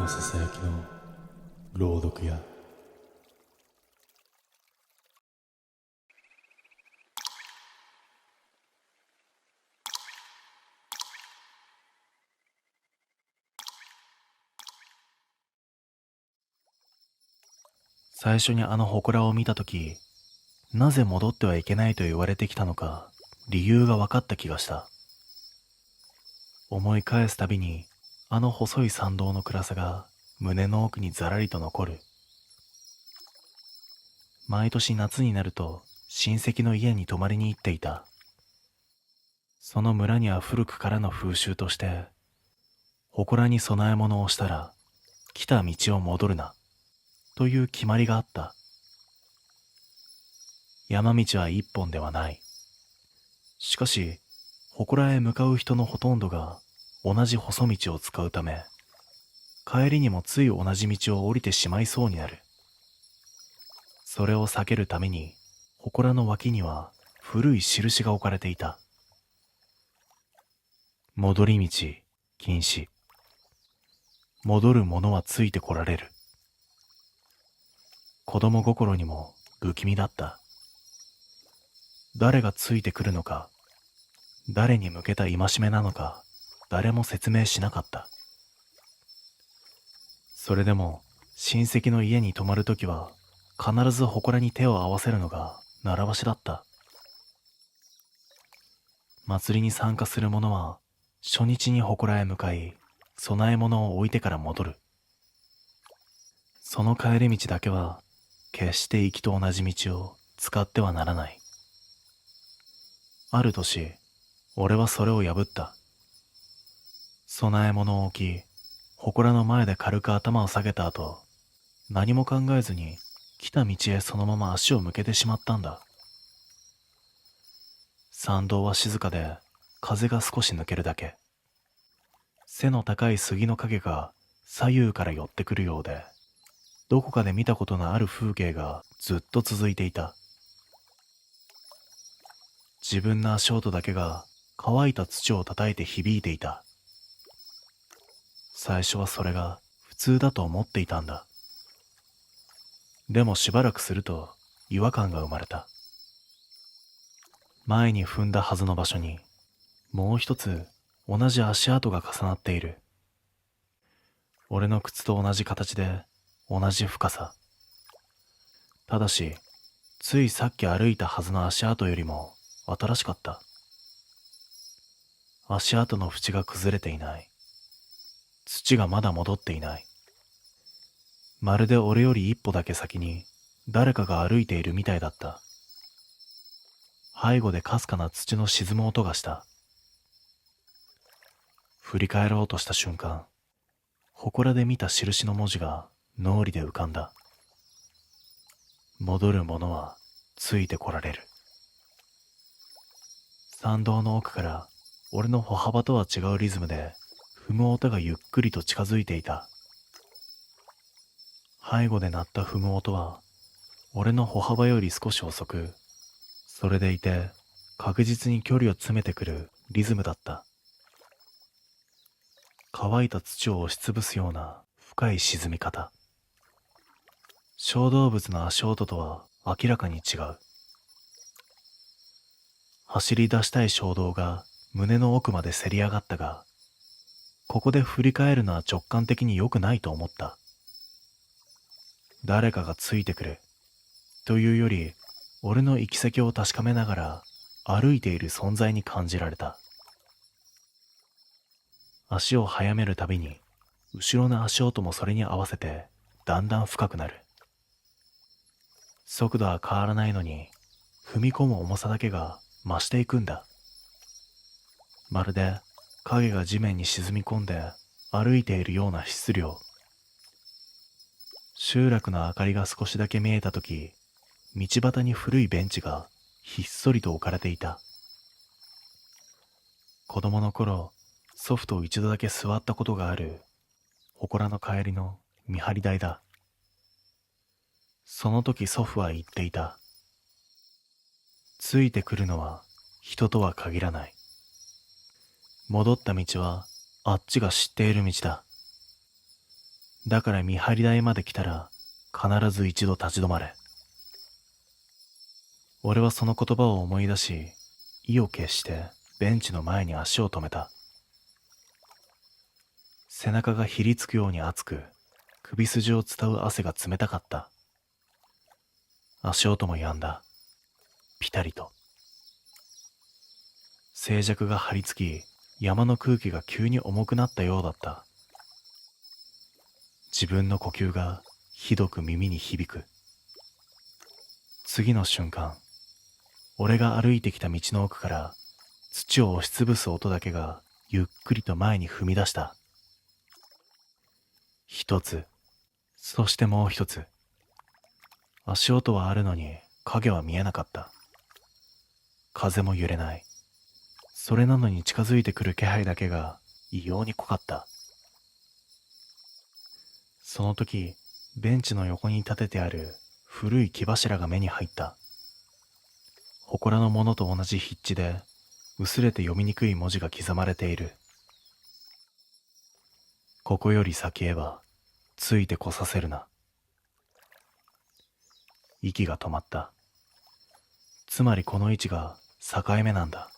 のささやきの朗読や最初にあの祠を見たとき、なぜ戻ってはいけないと言われてきたのか、理由が分かった気がした。思い返すたびに、あの細い参道の暗さが胸の奥にざらりと残る。毎年夏になると親戚の家に泊まりに行っていた。その村には古くからの風習として、祠に供え物をしたら、来た道を戻るな、という決まりがあった。山道は一本ではない。しかし、祠へ向かう人のほとんどが同じ細道を使うため、帰りにもつい同じ道を降りてしまいそうになる。それを避けるために、祠の脇には古い印が置かれていた。戻り道禁止。戻る者はついてこられる。子供心にも不気味だった。誰がついてくるのか、誰に向けた戒めなのか、誰も説明しなかった。それでも親戚の家に泊まるときは必ず祠に手を合わせるのが習わしだった。祭りに参加する者は初日に祠へ向かい、供え物を置いてから戻る。その帰り道だけは決して行きと同じ道を使ってはならない。ある年、俺はそれを破った。供え物を置き、祠の前で軽く頭を下げた後、何も考えずに来た道へそのまま足を向けてしまったんだ。参道は静かで、風が少し抜けるだけ。背の高い杉の影が左右から寄ってくるようで、どこかで見たことのある風景がずっと続いていた。自分の足音だけが乾いた土を叩いて響いていた。最初はそれが普通だと思っていたんだ。でもしばらくすると違和感が生まれた。前に踏んだはずの場所にもう一つ同じ足跡が重なっている。俺の靴と同じ形で同じ深さ。ただし、ついさっき歩いたはずの足跡よりも新しかった。足跡の縁が崩れていない。土がまだ戻っていない。まるで俺より一歩だけ先に誰かが歩いているみたいだった。背後でかすかな土の沈む音がした。振り返ろうとした瞬間、祠で見た印の文字が脳裏で浮かんだ。戻る者はついてこられる。参道の奥から俺の歩幅とは違うリズムで踏む音がゆっくりと近づいていた。背後で鳴った踏む音は俺の歩幅より少し遅く、それでいて確実に距離を詰めてくるリズムだった。乾いた土を押しつぶすような深い沈み方。小動物の足音とは明らかに違う。走り出したい衝動が胸の奥までせり上がったが、ここで振り返るのは直感的に良くないと思った。誰かがついてくるというより、俺の行き先を確かめながら歩いている存在に感じられた。足を速めるたびに、後ろの足音もそれに合わせてだんだん深くなる。速度は変わらないのに、踏み込む重さだけが増していくんだ。まるで影が地面に沈み込んで歩いているような質量。集落の明かりが少しだけ見えたとき、道端に古いベンチがひっそりと置かれていた。子供の頃、祖父と一度だけ座ったことがある祠の帰りの見張り台だ。その時祖父は言っていた。ついてくるのは人とは限らない。戻った道はあっちが知っている道だ。だから見張り台まで来たら必ず一度立ち止まれ。俺はその言葉を思い出し、意を決してベンチの前に足を止めた。背中がひりつくように熱く、首筋を伝う汗が冷たかった。足音も止んだ。ピタリと。静寂が張り付き、山の空気が急に重くなったようだった。自分の呼吸がひどく耳に響く。次の瞬間、俺が歩いてきた道の奥から土を押しつぶす音だけがゆっくりと前に踏み出した。一つ、そしてもう一つ。足音はあるのに影は見えなかった。風も揺れない。それなのに近づいてくる気配だけが異様に濃かった。その時、ベンチの横に立ててある古い木柱が目に入った。祠のものと同じ筆致で、薄れて読みにくい文字が刻まれている。ここより先へは、ついてこさせるな。息が止まった。つまりこの位置が境目なんだ。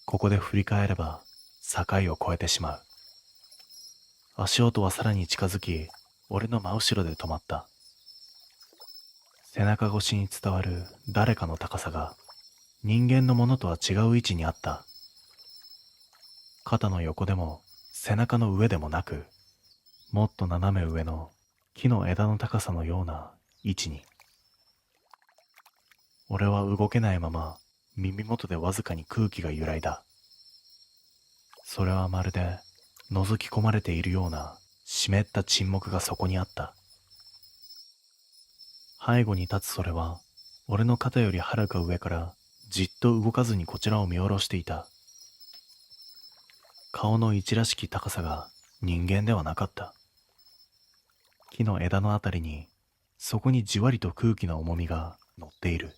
ここで振り返れば、境を越えてしまう。足音はさらに近づき、俺の真後ろで止まった。背中越しに伝わる誰かの高さが人間のものとは違う位置にあった。肩の横でも背中の上でもなく、もっと斜め上の木の枝の高さのような位置に。俺は動けないまま耳元でわずかに空気が揺らいだ。それはまるで覗き込まれているような湿った沈黙がそこにあった。背後に立つそれは、俺の肩よりはるか上からじっと動かずにこちらを見下ろしていた。顔の一らしき高さが人間ではなかった。木の枝のあたりに、そこにじわりと空気の重みが乗っている。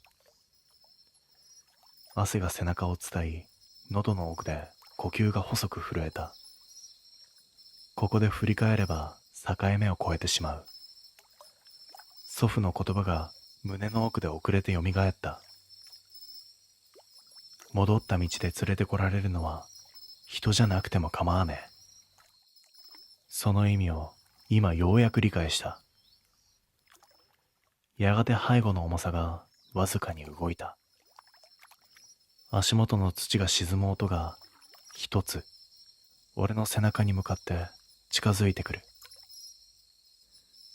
汗が背中を伝い、喉の奥で呼吸が細く震えた。ここで振り返れば境目を越えてしまう。祖父の言葉が胸の奥で遅れてよみがえった。戻った道で連れてこられるのは人じゃなくても構わねえ。その意味を今ようやく理解した。やがて背後の重さがわずかに動いた。足元の土が沈む音が一つ俺の背中に向かって近づいてくる。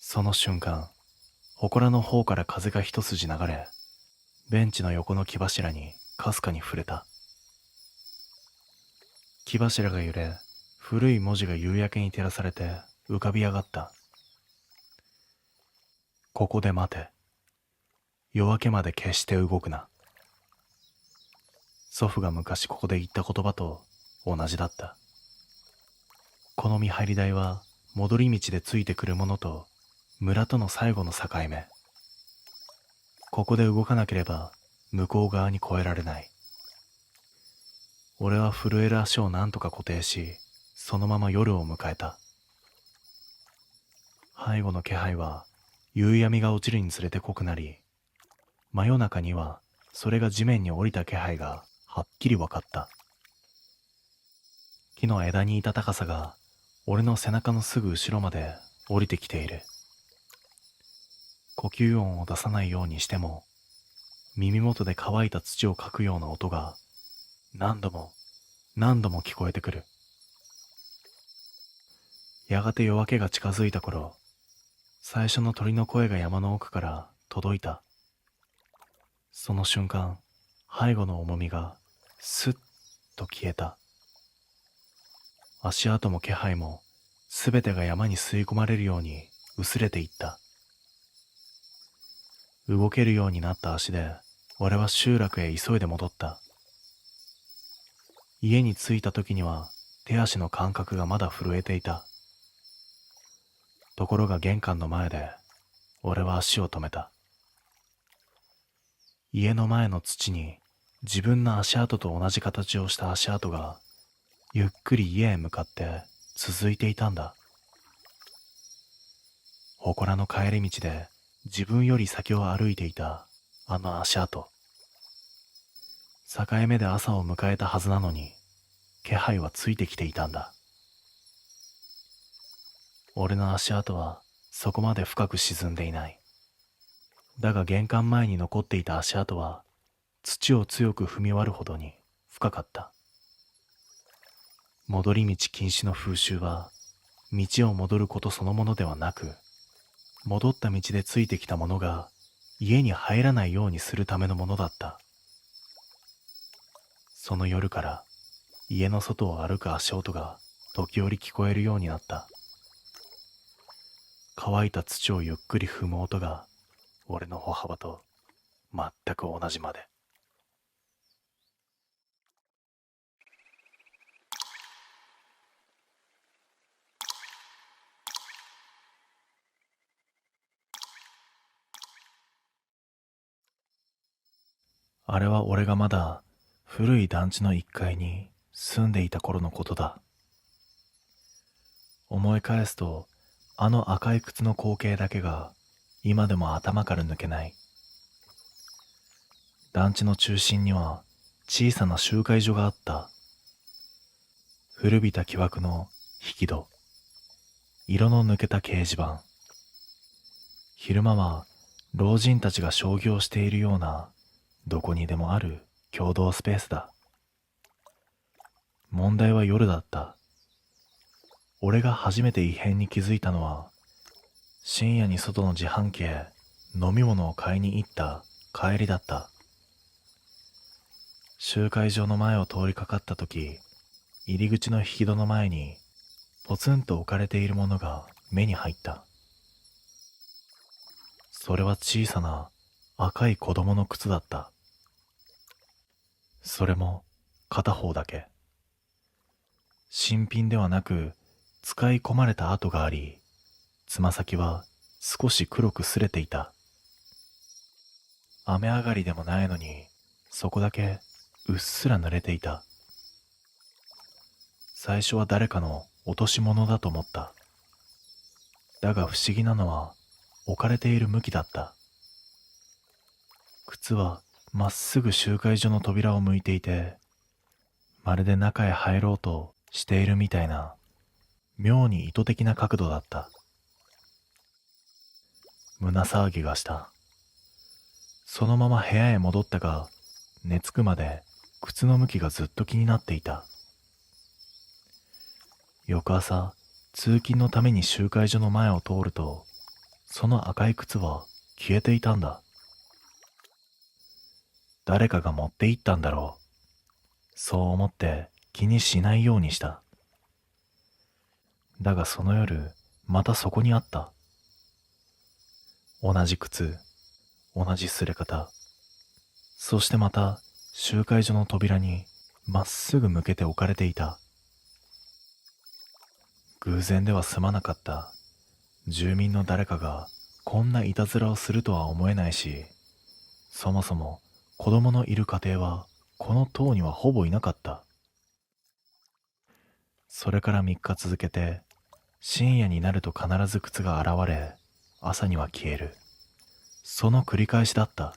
その瞬間、祠の方から風が一筋流れ、ベンチの横の木柱にかすかに触れた。木柱が揺れ、古い文字が夕焼けに照らされて浮かび上がった。ここで待て。夜明けまで決して動くな。祖父が昔ここで言った言葉と同じだった。この見張り台は戻り道でついてくるものと村との最後の境目。ここで動かなければ向こう側に越えられない。俺は震える足を何とか固定し、そのまま夜を迎えた。背後の気配は夕闇が落ちるにつれて濃くなり、真夜中にはそれが地面に降りた気配がはっきり分かった。木の枝にいた高さが俺の背中のすぐ後ろまで降りてきている。呼吸音を出さないようにしても、耳元で乾いた土をかくような音が何度も何度も聞こえてくる。やがて夜明けが近づいた頃、最初の鳥の声が山の奥から届いた。その瞬間、背後の重みがスッと消えた。足跡も気配もすべてが山に吸い込まれるように薄れていった。動けるようになった足で俺は集落へ急いで戻った。家に着いた時には手足の感覚がまだ震えていた。ところが玄関の前で俺は足を止めた。家の前の土に自分の足跡と同じ形をした足跡がゆっくり家へ向かって続いていたんだ。祠の帰り道で自分より先を歩いていたあの足跡。境目で朝を迎えたはずなのに、気配はついてきていたんだ。俺の足跡はそこまで深く沈んでいない。だが玄関前に残っていた足跡は土を強く踏み割るほどに深かった。戻り道禁止の風習は道を戻ることそのものではなく、戻った道でついてきたものが家に入らないようにするためのものだった。その夜から家の外を歩く足音が時折聞こえるようになった。乾いた土をゆっくり踏む音が俺の歩幅と全く同じまで。あれは俺がまだ古い団地の1階に住んでいた頃のことだ。思い返すと、あの赤い靴の光景だけが今でも頭から抜けない。団地の中心には小さな集会所があった。古びた木枠の引き戸、色の抜けた掲示板。昼間は老人たちが商業しているようなどこにでもある共同スペースだ。問題は夜だった。俺が初めて異変に気づいたのは、深夜に外の自販機へ飲み物を買いに行った帰りだった。集会場の前を通りかかったとき、入り口の引き戸の前にポツンと置かれているものが目に入った。それは小さな赤い子供の靴だった。それも片方だけ。新品ではなく使い込まれた跡があり、つま先は少し黒く擦れていた。雨上がりでもないのに、そこだけうっすら濡れていた。最初は誰かの落とし物だと思った。だが不思議なのは置かれている向きだった。靴はまっすぐ集会所の扉を向いていて、まるで中へ入ろうとしているみたいな、妙に意図的な角度だった。胸騒ぎがした。そのまま部屋へ戻ったが、寝つくまで靴の向きがずっと気になっていた。翌朝、通勤のために集会所の前を通ると、その赤い靴は消えていたんだ。誰かが持って行ったんだろう。そう思って気にしないようにした。だがその夜、またそこにあった。同じ靴、同じ擦れ方。そしてまた集会所の扉にまっすぐ向けて置かれていた。偶然では済まなかった。住民の誰かがこんないたずらをするとは思えないし、そもそも子供のいる家庭はこの棟にはほぼいなかった。それから3日続けて、深夜になると必ず靴が現れ、朝には消える。その繰り返しだった。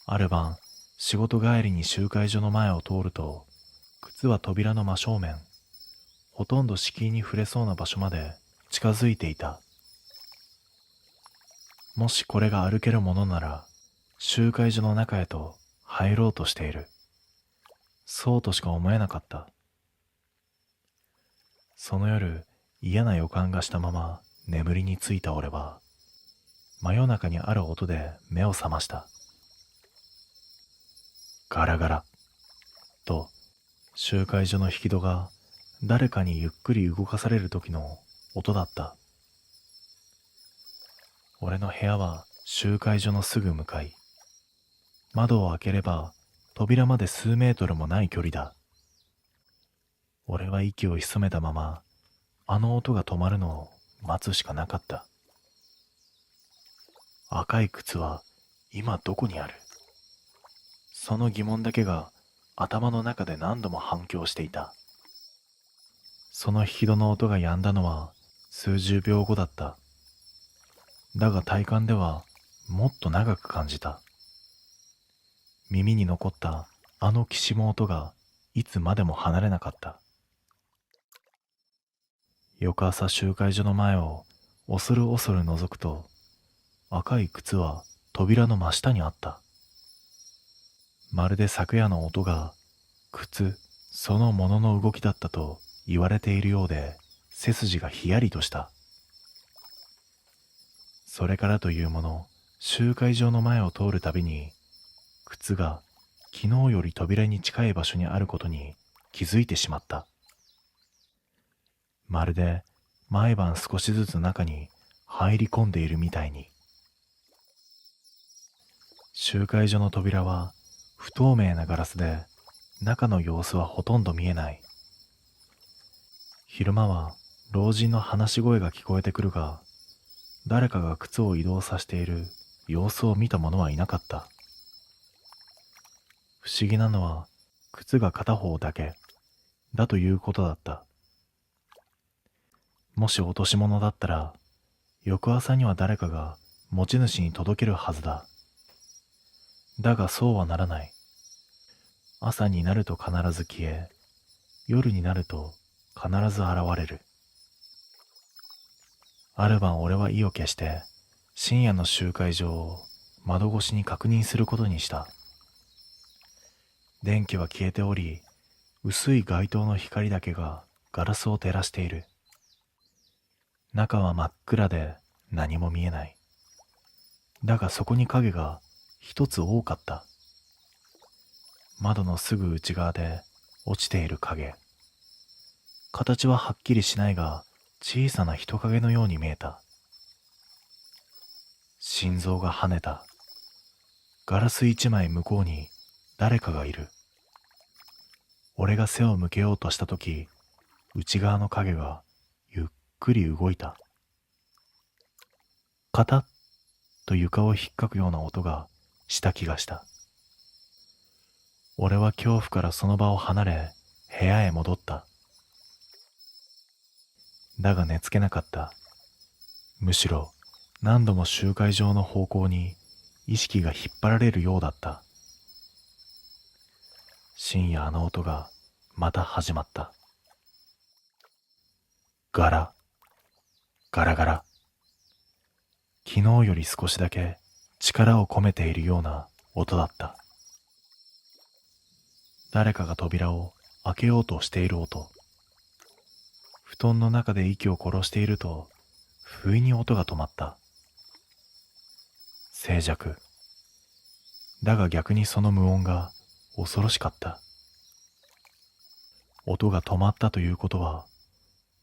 ある晩、仕事帰りに集会所の前を通ると、靴は扉の真正面、ほとんど敷居に触れそうな場所まで近づいていた。もしこれが歩けるものなら、集会所の中へと入ろうとしている。そうとしか思えなかった。その夜、嫌な予感がしたまま眠りについた俺は、真夜中にある音で目を覚ました。ガラガラと集会所の引き戸が誰かにゆっくり動かされる時の音だった。俺の部屋は集会所のすぐ向かい。窓を開ければ扉まで数メートルもない距離だ。俺は息を潜めたままあの音が止まるのを待つしかなかった。赤い靴は今どこにある？その疑問だけが頭の中で何度も反響していた。その引き戸の音が止んだのは数十秒後だった。だが体感ではもっと長く感じた。耳に残ったあのきしむ音がいつまでも離れなかった。翌朝集会所の前を恐る恐る覗くと、赤い靴は扉の真下にあった。まるで昨夜の音が靴そのものの動きだったと言われているようで、背筋がひやりとした。それからというもの、集会場の前を通るたびに、靴が昨日より扉に近い場所にあることに気づいてしまった。まるで毎晩少しずつ中に入り込んでいるみたいに。集会所の扉は不透明なガラスで、中の様子はほとんど見えない。昼間は老人の話し声が聞こえてくるが、誰かが靴を移動させている様子を見た者はいなかった。不思議なのは靴が片方だけだということだった。もし落とし物だったら、翌朝には誰かが持ち主に届けるはずだ。だがそうはならない。朝になると必ず消え、夜になると必ず現れる。ある晩俺は意を決して深夜の集会場を窓越しに確認することにした。電気は消えており、薄い街灯の光だけがガラスを照らしている。中は真っ暗で何も見えない。だがそこに影が一つ多かった。窓のすぐ内側で落ちている影。形ははっきりしないが、小さな人影のように見えた。心臓が跳ねた。ガラス一枚向こうに誰かがいる。俺が背を向けようとしたとき、内側の影がゆっくり動いた。カタッと床をひっかくような音がした気がした。俺は恐怖からその場を離れ、部屋へ戻った。だが寝つけなかった。むしろ何度も集会場の方向に意識が引っ張られるようだった。深夜あの音がまた始まった。ガラ、ガラガラ。昨日より少しだけ力を込めているような音だった。誰かが扉を開けようとしている音。布団の中で息を殺していると、不意に音が止まった。静寂。だが逆にその無音が恐ろしかった。音が止まったということは、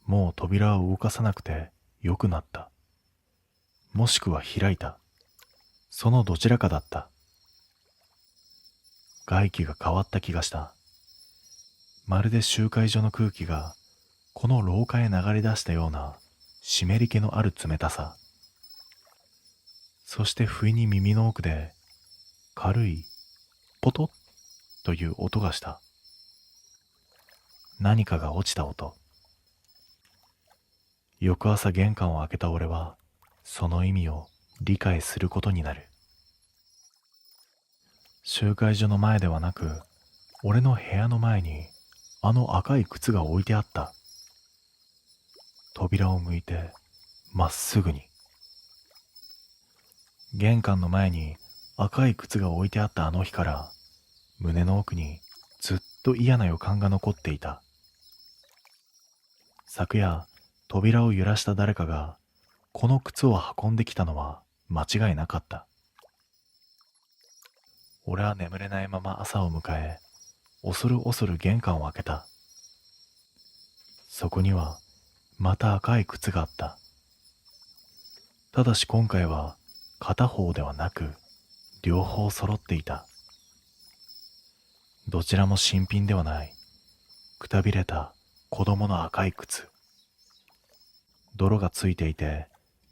もう扉を動かさなくてよくなった。もしくは開いた。そのどちらかだった。外気が変わった気がした。まるで集会所の空気がこの廊下へ流れ出したような湿り気のある冷たさ。そして不意に耳の奥で軽いポトッという音がした。何かが落ちた音。翌朝玄関を開けた俺はその意味を理解することになる。集会所の前ではなく、俺の部屋の前にあの赤い靴が置いてあった。扉を向いてまっすぐに。玄関の前に赤い靴が置いてあったあの日から、胸の奥にずっと嫌な予感が残っていた。昨夜、扉を揺らした誰かがこの靴を運んできたのは間違いなかった。俺は眠れないまま朝を迎え、恐る恐る玄関を開けた。そこにはまた赤い靴があった。ただし今回は片方ではなく両方揃っていた。どちらも新品ではない、くたびれた子供の赤い靴。泥がついていて、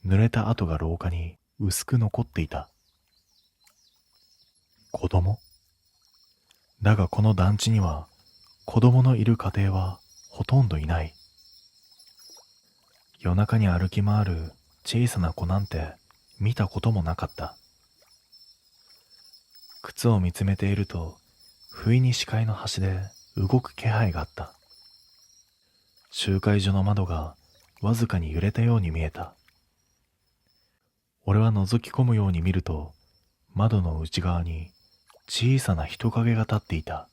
濡れた跡が廊下に薄く残っていた。子供？だがこの団地には子供のいる家庭はほとんどいない。夜中に歩き回る小さな子なんて見たこともなかった。靴を見つめていると、不意に視界の端で動く気配があった。集会所の窓がわずかに揺れたように見えた。俺は覗き込むように見ると、窓の内側に小さな人影が立っていた。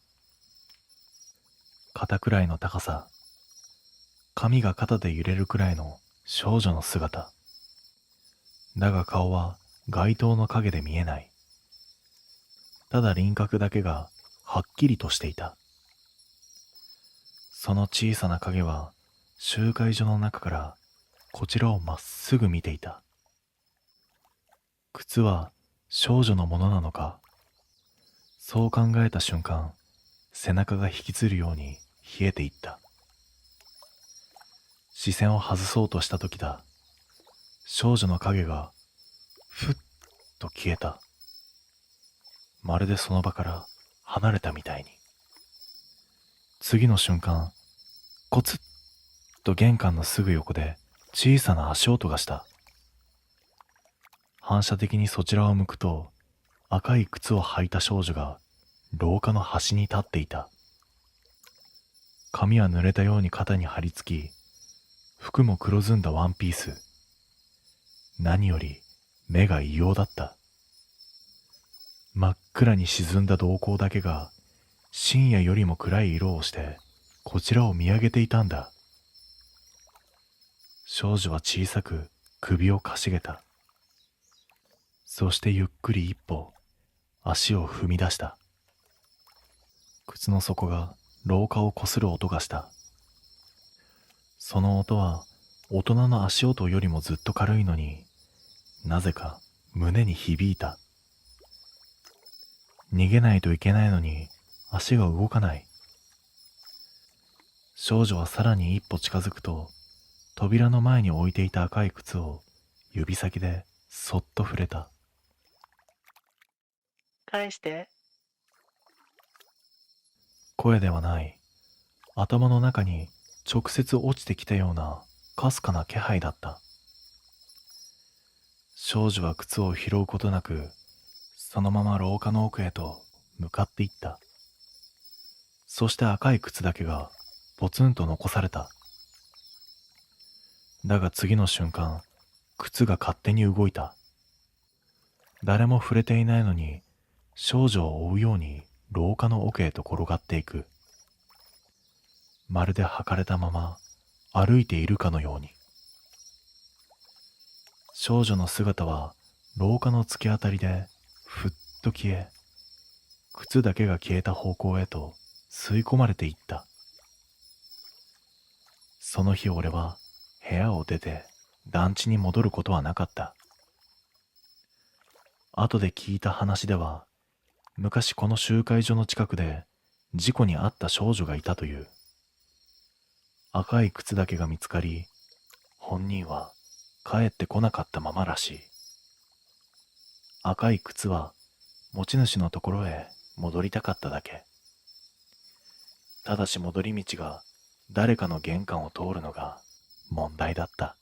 肩くらいの高さ、髪が肩で揺れるくらいの少女の姿。だが顔は街灯の影で見えない。ただ輪郭だけがはっきりとしていた。その小さな影は集会所の中からこちらをまっすぐ見ていた。靴は少女のものなのか。そう考えた瞬間、背中が引きつるように冷えていった。視線を外そうとした時だ。少女の影がふっと消えた。まるでその場から離れたみたいに。次の瞬間、コツッと玄関のすぐ横で小さな足音がした。反射的にそちらを向くと、赤い靴を履いた少女が廊下の端に立っていた。髪は濡れたように肩に張り付き、服も黒ずんだワンピース。何より目が異様だった。真っ暗に沈んだ瞳孔だけが深夜よりも暗い色をしてこちらを見上げていたんだ。少女は小さく首をかしげた。そしてゆっくり一歩足を踏み出した。靴の底が廊下をこする音がした。その音は大人の足音よりもずっと軽いのに、なぜか胸に響いた。逃げないといけないのに足が動かない。少女はさらに一歩近づくと、扉の前に置いていた赤い靴を指先でそっと触れた。返して。声ではない。頭の中に直接落ちてきたようなかすかな気配だった。少女は靴を拾うことなく、そのまま廊下の奥へと向かっていった。そして赤い靴だけがポツンと残された。だが次の瞬間、靴が勝手に動いた。誰も触れていないのに、少女を追うように廊下の奥へと転がっていく。まるで履かれたまま歩いているかのように。少女の姿は廊下の突き当たりでふっと消え、靴だけが消えた方向へと吸い込まれていった。その日俺は部屋を出て団地に戻ることはなかった。後で聞いた話では、昔この集会所の近くで事故に遭った少女がいたという。赤い靴だけが見つかり、本人は帰ってこなかったままらしい。赤い靴は持ち主のところへ戻りたかっただけ。ただし戻り道が誰かの玄関を通るのが問題だった。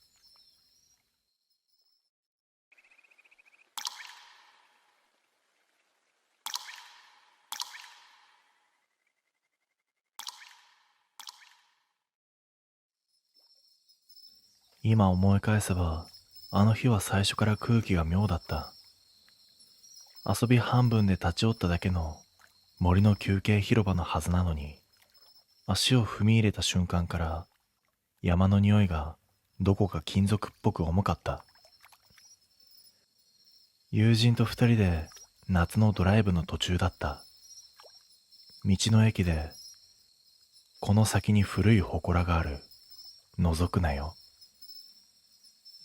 今思い返せば、あの日は最初から空気が妙だった。遊び半分で立ち寄っただけの森の休憩広場のはずなのに、足を踏み入れた瞬間から山の匂いがどこか金属っぽく重かった。友人と二人で夏のドライブの途中だった。道の駅で、この先に古い祠がある。覗くなよ。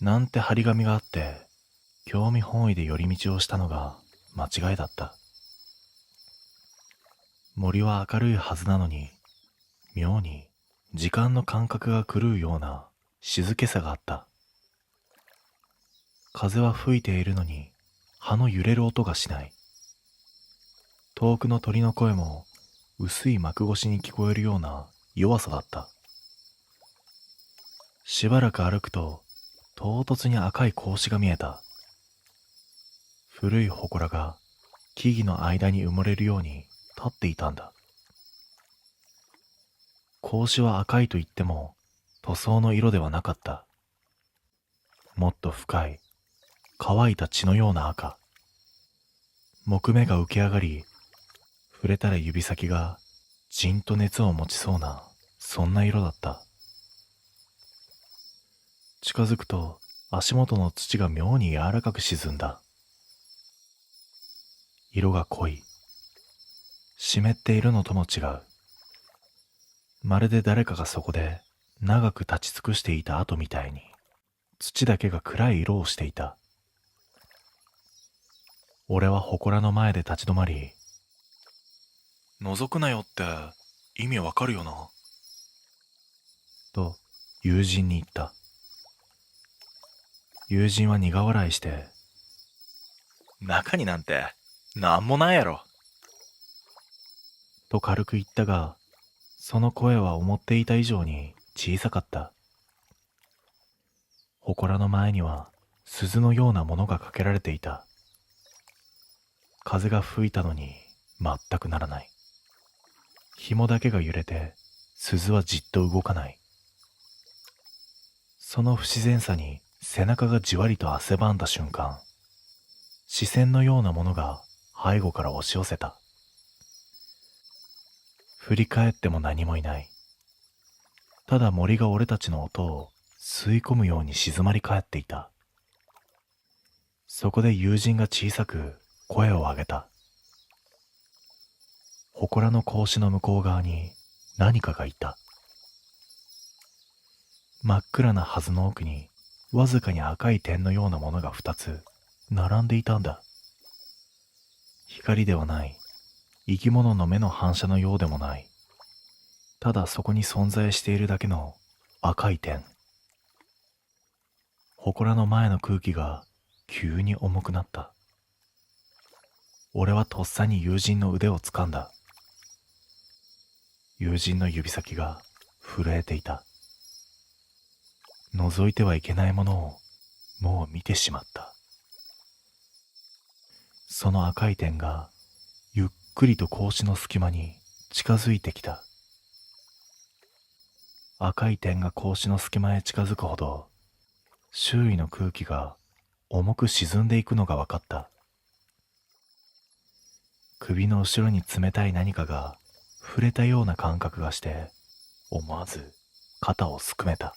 なんて張り紙があって、興味本位で寄り道をしたのが間違いだった。森は明るいはずなのに、妙に時間の感覚が狂うような静けさがあった。風は吹いているのに葉の揺れる音がしない。遠くの鳥の声も薄い幕越しに聞こえるような弱さだった。しばらく歩くと、唐突に赤い格子が見えた。古い祠が木々の間に埋もれるように立っていたんだ。格子は赤いと言っても塗装の色ではなかった。もっと深い、乾いた血のような赤。木目が浮き上がり、触れたら指先がじんと熱を持ちそうな、そんな色だった。近づくと足元の土が妙に柔らかく沈んだ。色が濃い。湿っているのとも違う。まるで誰かがそこで長く立ち尽くしていた跡みたいに、土だけが暗い色をしていた。俺は祠の前で立ち止まり、覗くなよって意味わかるよな、と友人に言った。友人は苦笑いして、中になんてなんもないやろ、と軽く言ったが、その声は思っていた以上に小さかった。祠の前には鈴のようなものがかけられていた。風が吹いたのに全くならない。紐だけが揺れて鈴はじっと動かない。その不自然さに背中がじわりと汗ばんだ瞬間、視線のようなものが背後から押し寄せた。振り返っても何もいない。ただ森が俺たちの音を吸い込むように静まり返っていた。そこで友人が小さく声を上げた。祠の格子の向こう側に何かがいた。真っ暗なはずの奥にわずかに赤い点のようなものが2つ並んでいたんだ。光ではない。生き物の目の反射のようでもない。ただそこに存在しているだけの赤い点。祠の前の空気が急に重くなった。俺はとっさに友人の腕を掴んだ。友人の指先が震えていた。覗いてはいけないものをもう見てしまった。その赤い点がゆっくりと格子の隙間に近づいてきた。赤い点が格子の隙間へ近づくほど、周囲の空気が重く沈んでいくのが分かった。首の後ろに冷たい何かが触れたような感覚がして、思わず肩をすくめた。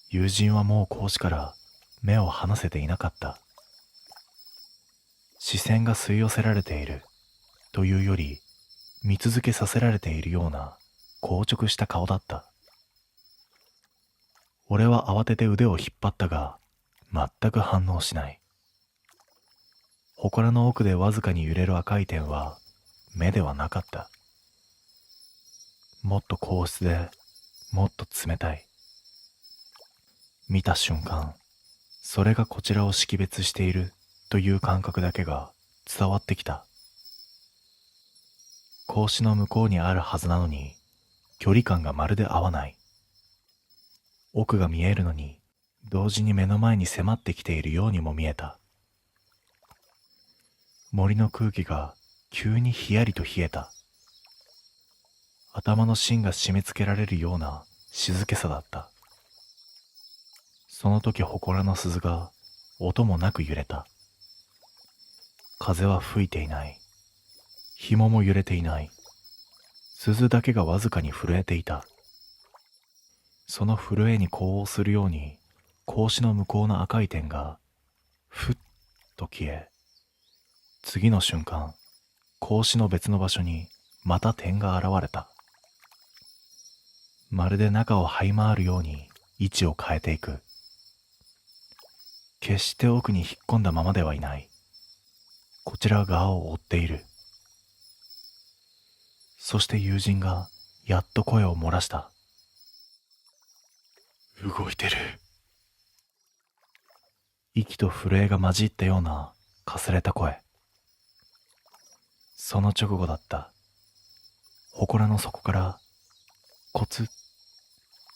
友人はもう格子から目を離せていなかった。視線が吸い寄せられているというより、見続けさせられているような硬直した顔だった。俺は慌てて腕を引っ張ったが、全く反応しない。祠の奥でわずかに揺れる赤い点は目ではなかった。もっと硬質で、もっと冷たい。見た瞬間、それがこちらを識別しているという感覚だけが伝わってきた。格子の向こうにあるはずなのに、距離感がまるで合わない。奥が見えるのに、同時に目の前に迫ってきているようにも見えた。森の空気が急にひやりと冷えた。頭の芯が締め付けられるような静けさだった。その時祠の鈴が音もなく揺れた。風は吹いていない。紐も揺れていない。鈴だけがわずかに震えていた。その震えに呼応するように、格子の向こうの赤い点がふっと消え、次の瞬間、格子の別の場所にまた点が現れた。まるで中を這い回るように位置を変えていく。決して奥に引っ込んだままではいない。こちら側を追っている。そして友人がやっと声を漏らした。動いてる。息と震えが混じったようなかすれた声。その直後だった。祠の底からコツ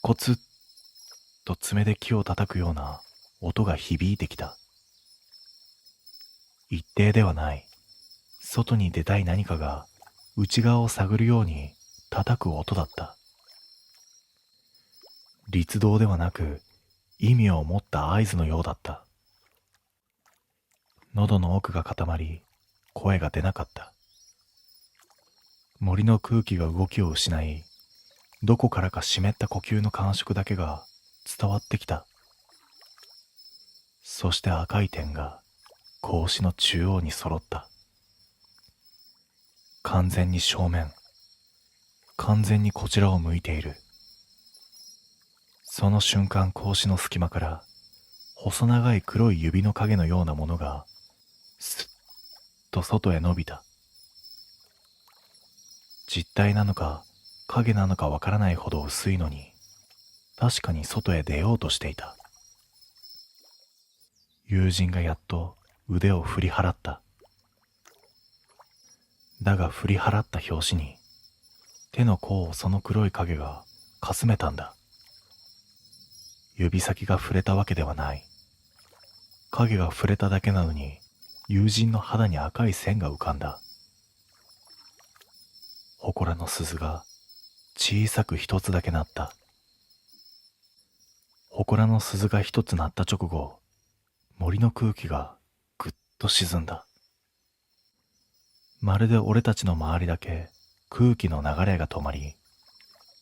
コツッと爪で木を叩くような音が響いてきた。一定ではない、外に出たい何かが内側を探るように叩く音だった。律動ではなく意味を持った合図のようだった。喉の奥が固まり、声が出なかった。森の空気が動きを失い、どこからか湿った呼吸の感触だけが伝わってきた。そして赤い点が格子の中央に揃った。完全に正面、完全にこちらを向いている。その瞬間、格子の隙間から細長い黒い指の影のようなものがスッと外へ伸びた。実体なのか影なのかわからないほど薄いのに、確かに外へ出ようとしていた。友人がやっと腕を振り払った。だが振り払った拍子に手の甲をその黒い影がかすめたんだ。指先が触れたわけではない。影が触れただけなのに、友人の肌に赤い線が浮かんだ。祠の鈴が小さく一つだけ鳴った。祠の鈴が一つ鳴った直後、森の空気がぐっと沈んだ。まるで俺たちの周りだけ空気の流れが止まり、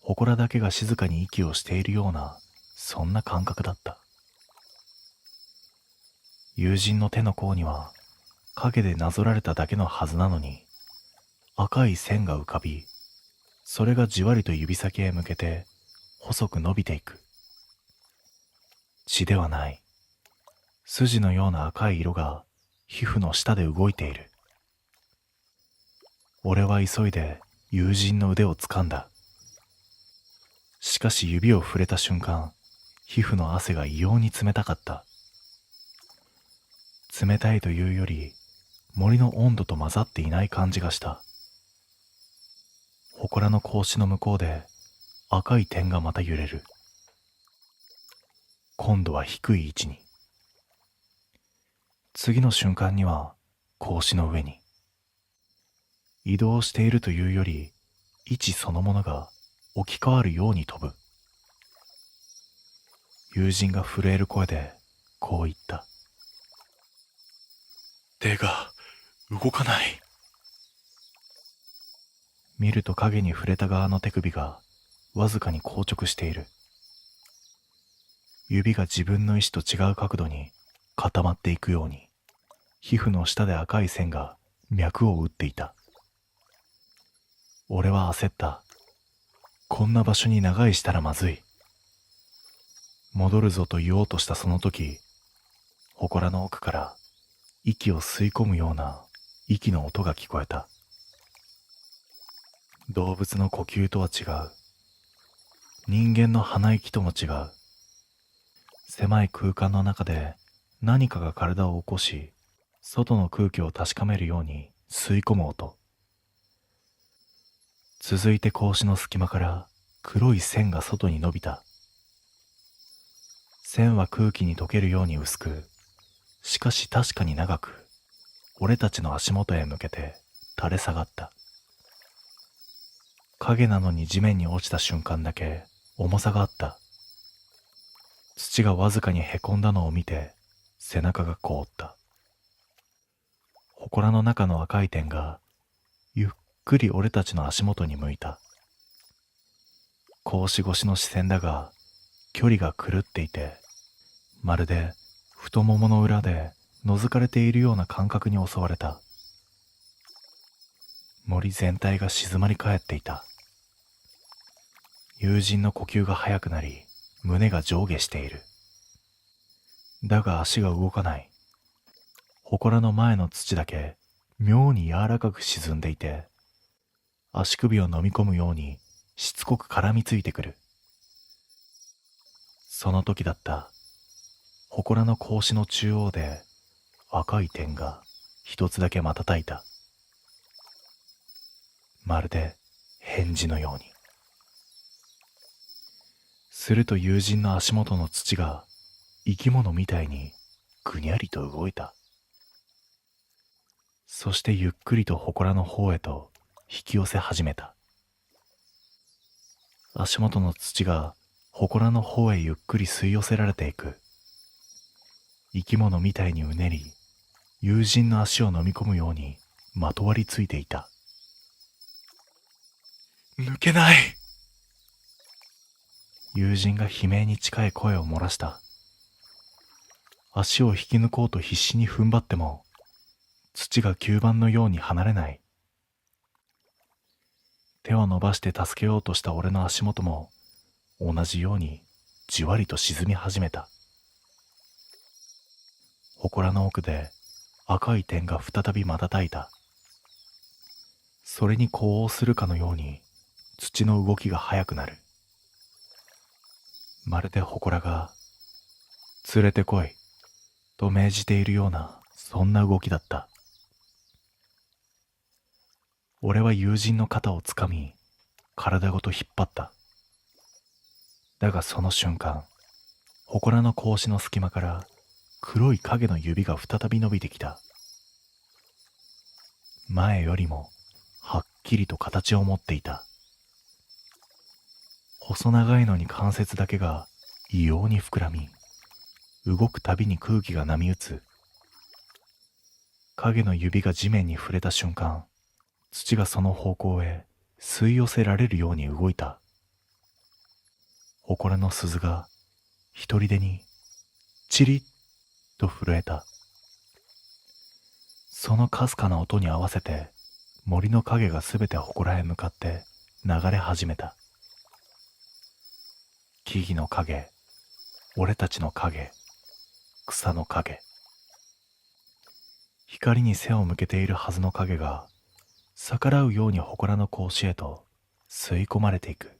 祠だけが静かに息をしているような、そんな感覚だった。友人の手の甲には影でなぞられただけのはずなのに、赤い線が浮かび、それがじわりと指先へ向けて細く伸びていく。血ではない、筋のような赤い色が皮膚の下で動いている。俺は急いで友人の腕を掴んだ。しかし指を触れた瞬間、皮膚の汗が異様に冷たかった。冷たいというより、森の温度と混ざっていない感じがした。祠の格子の向こうで赤い点がまた揺れる。今度は低い位置に。次の瞬間には格子の上に。移動しているというより、位置そのものが置き換わるように飛ぶ。友人が震える声でこう言った。手が動かない。見ると影に触れた側の手首がわずかに硬直している。指が自分の意志と違う角度に固まっていくように、皮膚の下で赤い線が脈を打っていた。俺は焦った。こんな場所に長居したらまずい。戻るぞと言おうとしたその時、祠の奥から息を吸い込むような息の音が聞こえた。動物の呼吸とは違う。人間の鼻息とも違う。狭い空間の中で何かが体を起こし、外の空気を確かめるように吸い込む音。続いて格子の隙間から黒い線が外に伸びた。線は空気に溶けるように薄く、しかし確かに長く、俺たちの足元へ向けて垂れ下がった。影なのに地面に落ちた瞬間だけ重さがあった。土がわずかにへこんだのを見て背中が凍った。祠の中の赤い点がゆっくり俺たちの足元に向いた。格子越しの視線だが距離が狂っていて、まるで太ももの裏で覗かれているような感覚に襲われた。森全体が静まり返っていた。友人の呼吸が速くなり、胸が上下している。だが足が動かない。祠の前の土だけ妙に柔らかく沈んでいて、足首を飲み込むようにしつこく絡みついてくる。その時だった。祠の格子の中央で赤い点が一つだけ瞬いた。まるで返事のように。すると友人の足元の土が生き物みたいにぐにゃりと動いた。そしてゆっくりと祠の方へと引き寄せ始めた。足元の土が祠の方へゆっくり吸い寄せられていく。生き物みたいにうねり、友人の足を飲み込むようにまとわりついていた。抜けない。友人が悲鳴に近い声を漏らした。足を引き抜こうと必死に踏ん張っても、土が吸盤のように離れない。手を伸ばして助けようとした俺の足元も、同じようにじわりと沈み始めた。祠の奥で赤い点が再び瞬いた。それに呼応するかのように土の動きが速くなる。まるで祠が連れてこいと命じているような、そんな動きだった。俺は友人の肩をつかみ、体ごと引っ張った。だがその瞬間、祠の格子の隙間から黒い影の指が再び伸びてきた。前よりもはっきりと形を持っていた。細長いのに関節だけが異様に膨らみ、動くたびに空気が波打つ。影の指が地面に触れた瞬間、土がその方向へ吸い寄せられるように動いた。祠の鈴が一人でにチリッと震えた。そのかすかな音に合わせて森の影がすべて祠へ向かって流れ始めた。木々の影、俺たちの影、草の影。光に背を向けているはずの影が逆らうように祠の格子へと吸い込まれていく。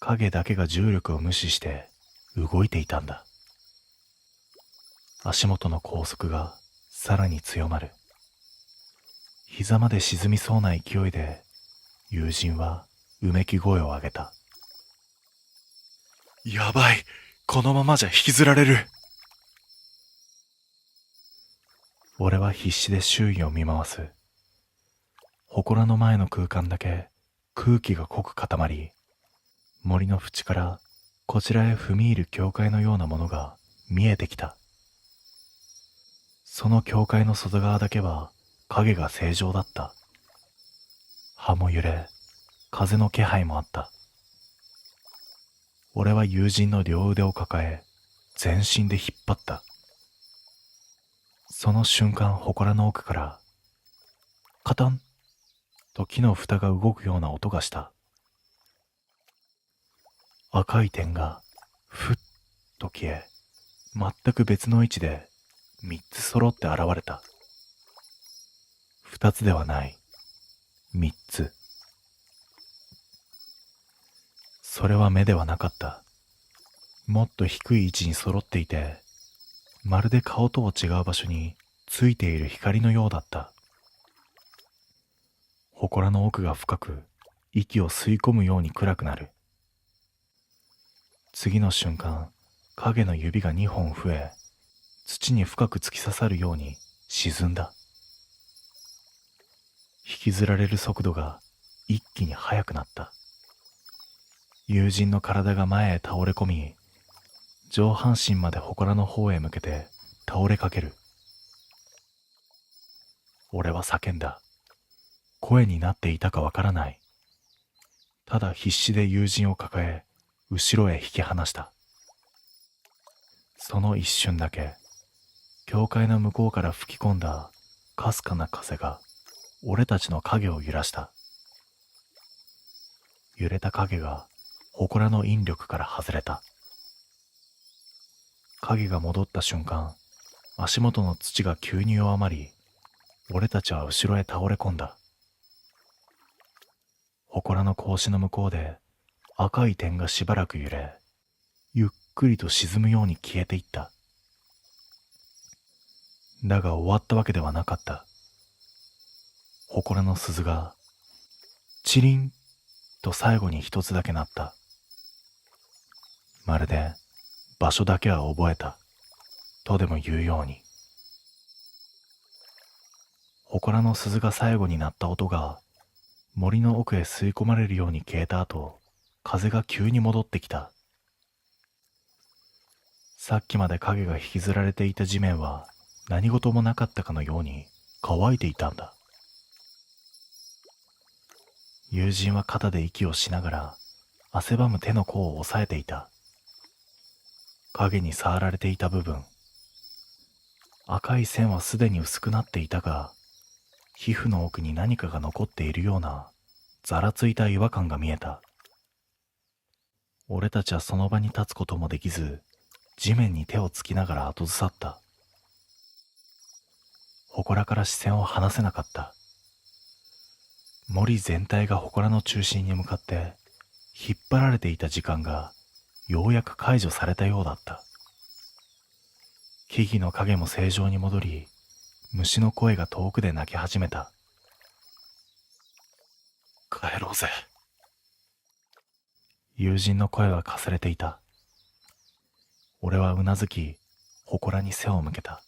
影だけが重力を無視して動いていたんだ。足元の拘束がさらに強まる。膝まで沈みそうな勢いで友人はうめき声を上げた。やばい、このままじゃ引きずられる。俺は必死で周囲を見回す。祠の前の空間だけ空気が濃く固まり、森の縁からこちらへ踏み入る境界のようなものが見えてきた。その境界の外側だけは影が正常だった。葉も揺れ、風の気配もあった。俺は友人の両腕を抱え、全身で引っ張った。その瞬間、祠の奥からカタンと木の蓋が動くような音がした。赤い点がふっと消え、全く別の位置で三つ揃って現れた。二つではない、三つ。それは目ではなかった。もっと低い位置に揃っていて、まるで顔とは違う場所についている光のようだった。祠の奥が深く、息を吸い込むように暗くなる。次の瞬間、影の指が2本増え、土に深く突き刺さるように沈んだ。引きずられる速度が一気に速くなった。友人の体が前へ倒れ込み、上半身まで祠の方へ向けて倒れかける。俺は叫んだ。声になっていたかわからない。ただ必死で友人を抱え、後ろへ引き離した。その一瞬だけ、教会の向こうから吹き込んだかすかな風が俺たちの影を揺らした。揺れた影が祠の引力から外れた。影が戻った瞬間、足元の土が急に弱まり、俺たちは後ろへ倒れ込んだ。祠の格子の向こうで赤い点がしばらく揺れ、ゆっくりと沈むように消えていった。だが終わったわけではなかった。祠の鈴がチリンと最後に一つだけ鳴った。まるで場所だけは覚えたとでも言うように。祠の鈴が最後に鳴った音が森の奥へ吸い込まれるように消えた後、風が急に戻ってきた。さっきまで影が引きずられていた地面は何事もなかったかのように乾いていたんだ。友人は肩で息をしながら汗ばむ手の甲を押さえていた。影に触られていた部分、赤い線はすでに薄くなっていたが、皮膚の奥に何かが残っているようなざらついた違和感が見えた。俺たちはその場に立つこともできず、地面に手をつきながら後ずさった。祠から視線を離せなかった。森全体が祠の中心に向かって引っ張られていた時間がようやく解除されたようだった。木々の影も正常に戻り、虫の声が遠くで鳴き始めた。帰ろうぜ。友人の声はかすれていた。俺はうなずき、祠に背を向けた。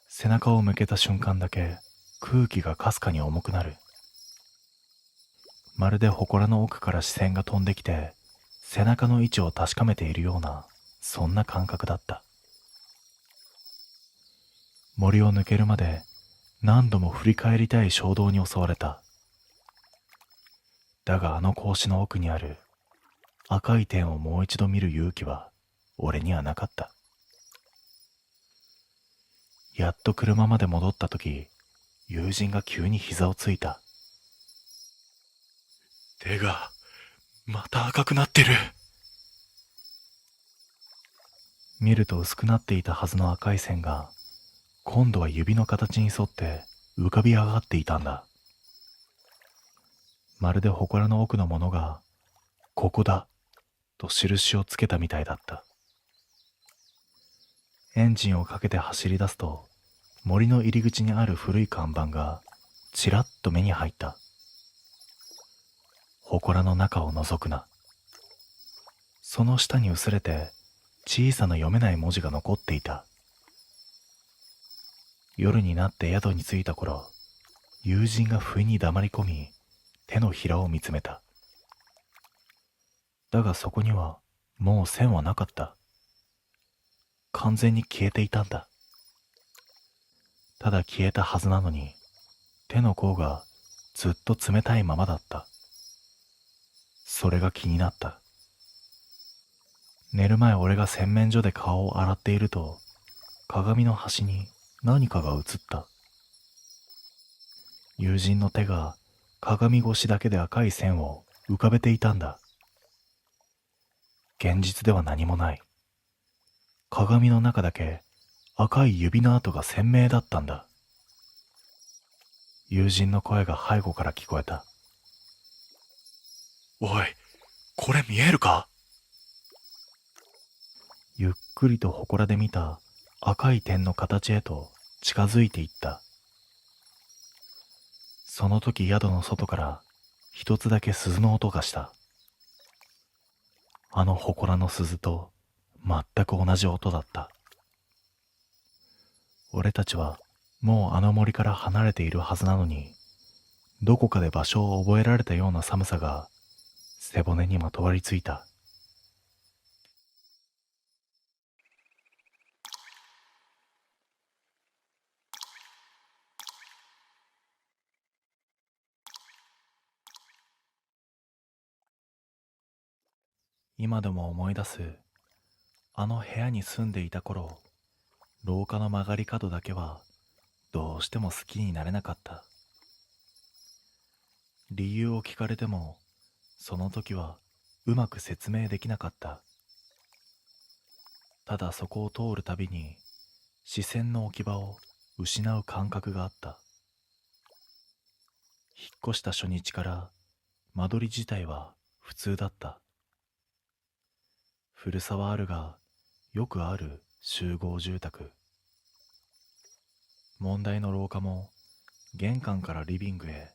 背中を向けた瞬間だけ空気がかすかに重くなる。まるで祠の奥から視線が飛んできて、背中の位置を確かめているような、そんな感覚だった。森を抜けるまで何度も振り返りたい衝動に襲われた。だがあの格子の奥にある赤い点をもう一度見る勇気は俺にはなかった。やっと車まで戻った時、友人が急に膝をついた。手がまた赤くなってる。見ると薄くなっていたはずの赤い線が今度は指の形に沿って浮かび上がっていたんだ。まるで祠の奥のものがここだと印をつけたみたいだった。エンジンをかけて走り出すと、森の入り口にある古い看板がちらっと目に入った。祠の中を覗くな。その下に薄れて小さな読めない文字が残っていた。夜になって宿に着いた頃、友人が不意に黙り込み、手のひらを見つめた。だがそこにはもう線はなかった。完全に消えていたんだ。ただ消えたはずなのに、手の甲がずっと冷たいままだった。それが気になった。寝る前俺が洗面所で顔を洗っていると、鏡の端に何かが映った。友人の手が鏡越しだけで赤い線を浮かべていたんだ。現実では何もない。鏡の中だけ赤い指の跡が鮮明だったんだ。友人の声が背後から聞こえた。おい、これ見えるか？ゆっくりと祠で見た赤い点の形へと近づいていった。その時宿の外から一つだけ鈴の音がした。あの祠の鈴と全く同じ音だった。俺たちはもうあの森から離れているはずなのに、どこかで場所を覚えられたような寒さが背骨にまとわりついた。今でも思い出す。あの部屋に住んでいた頃、廊下の曲がり角だけはどうしても好きになれなかった。理由を聞かれても、その時はうまく説明できなかった。ただそこを通るたびに視線の置き場を失う感覚があった。引っ越した初日から間取り自体は普通だった。古さはあるが、よくある集合住宅。問題の廊下も玄関からリビングへ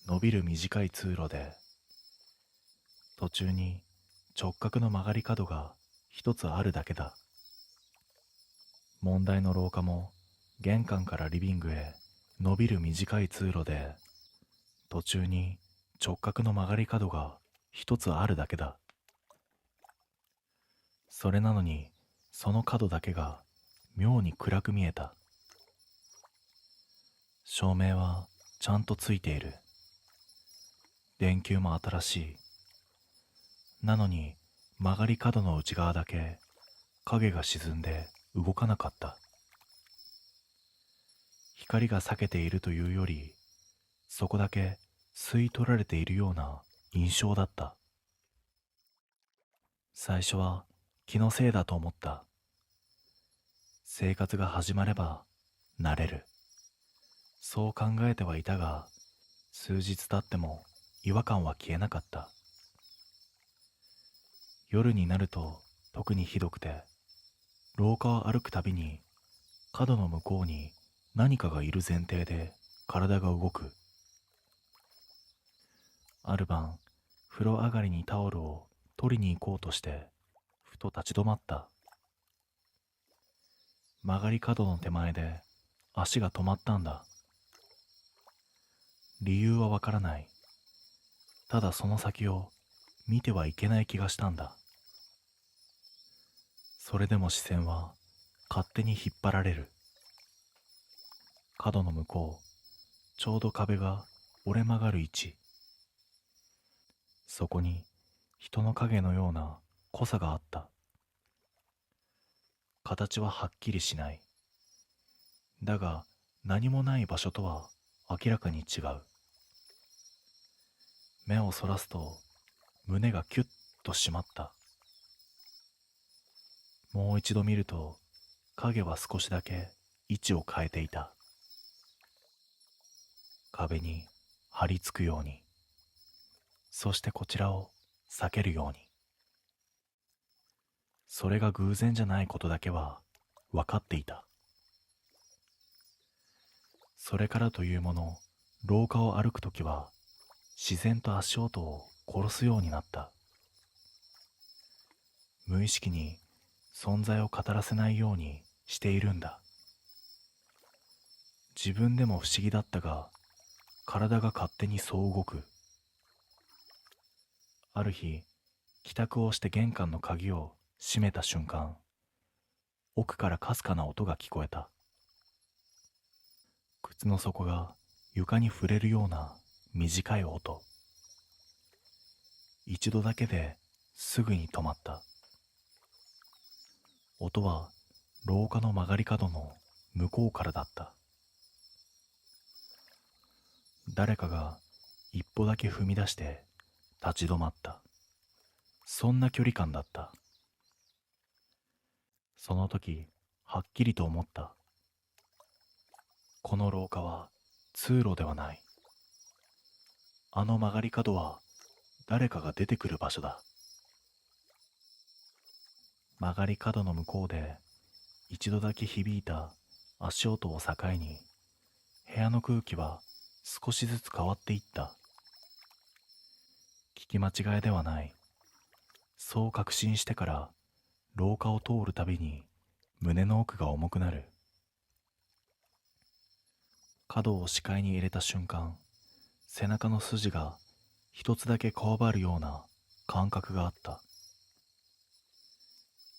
伸びる短い通路で、途中に直角の曲がり角が一つあるだけだ。問題の廊下も玄関からリビングへ伸びる短い通路で、途中に直角の曲がり角が一つあるだけだ。それなのにその角だけが妙に暗く見えた。照明はちゃんとついている。電球も新しい。なのに曲がり角の内側だけ影が沈んで動かなかった。光が避けているというより、そこだけ吸い取られているような印象だった。最初は気のせいだと思った。生活が始まれば慣れる。そう考えてはいたが、数日経っても違和感は消えなかった。夜になると特にひどくて、廊下を歩くたびに角の向こうに何かがいる前提で体が動く。ある晩、風呂上がりにタオルを取りに行こうとしてふと立ち止まった。曲がり角の手前で足が止まったんだ。理由はわからない。ただその先を見てはいけない気がしたんだ。それでも視線は勝手に引っ張られる。角の向こう、ちょうど壁が折れ曲がる位置。そこに人の影のような濃さがあった。形ははっきりしない。だが何もない場所とは明らかに違う。目をそらすと胸がキュッと締まった。もう一度見ると影は少しだけ位置を変えていた。壁に張り付くように、そしてこちらを避けるように。それが偶然じゃないことだけは分かっていた。それからというもの、廊下を歩くときは自然と足音を殺すようになった。無意識に存在を語らせないようにしているんだ。自分でも不思議だったが、体が勝手にそう動く。ある日、帰宅をして玄関の鍵を閉めた瞬間、奥からかすかな音が聞こえた。靴の底が床に触れるような短い音。一度だけですぐに止まった。音は廊下の曲がり角の向こうからだった。誰かが一歩だけ踏み出して立ち止まった。そんな距離感だった。その時、はっきりと思った。この廊下は通路ではない。あの曲がり角は誰かが出てくる場所だ。曲がり角の向こうで一度だけ響いた足音を境に、部屋の空気は少しずつ変わっていった。聞き間違いではない。そう確信してから廊下を通るたびに胸の奥が重くなる。角を視界に入れた瞬間、背中の筋が一つだけこわばるような感覚があった。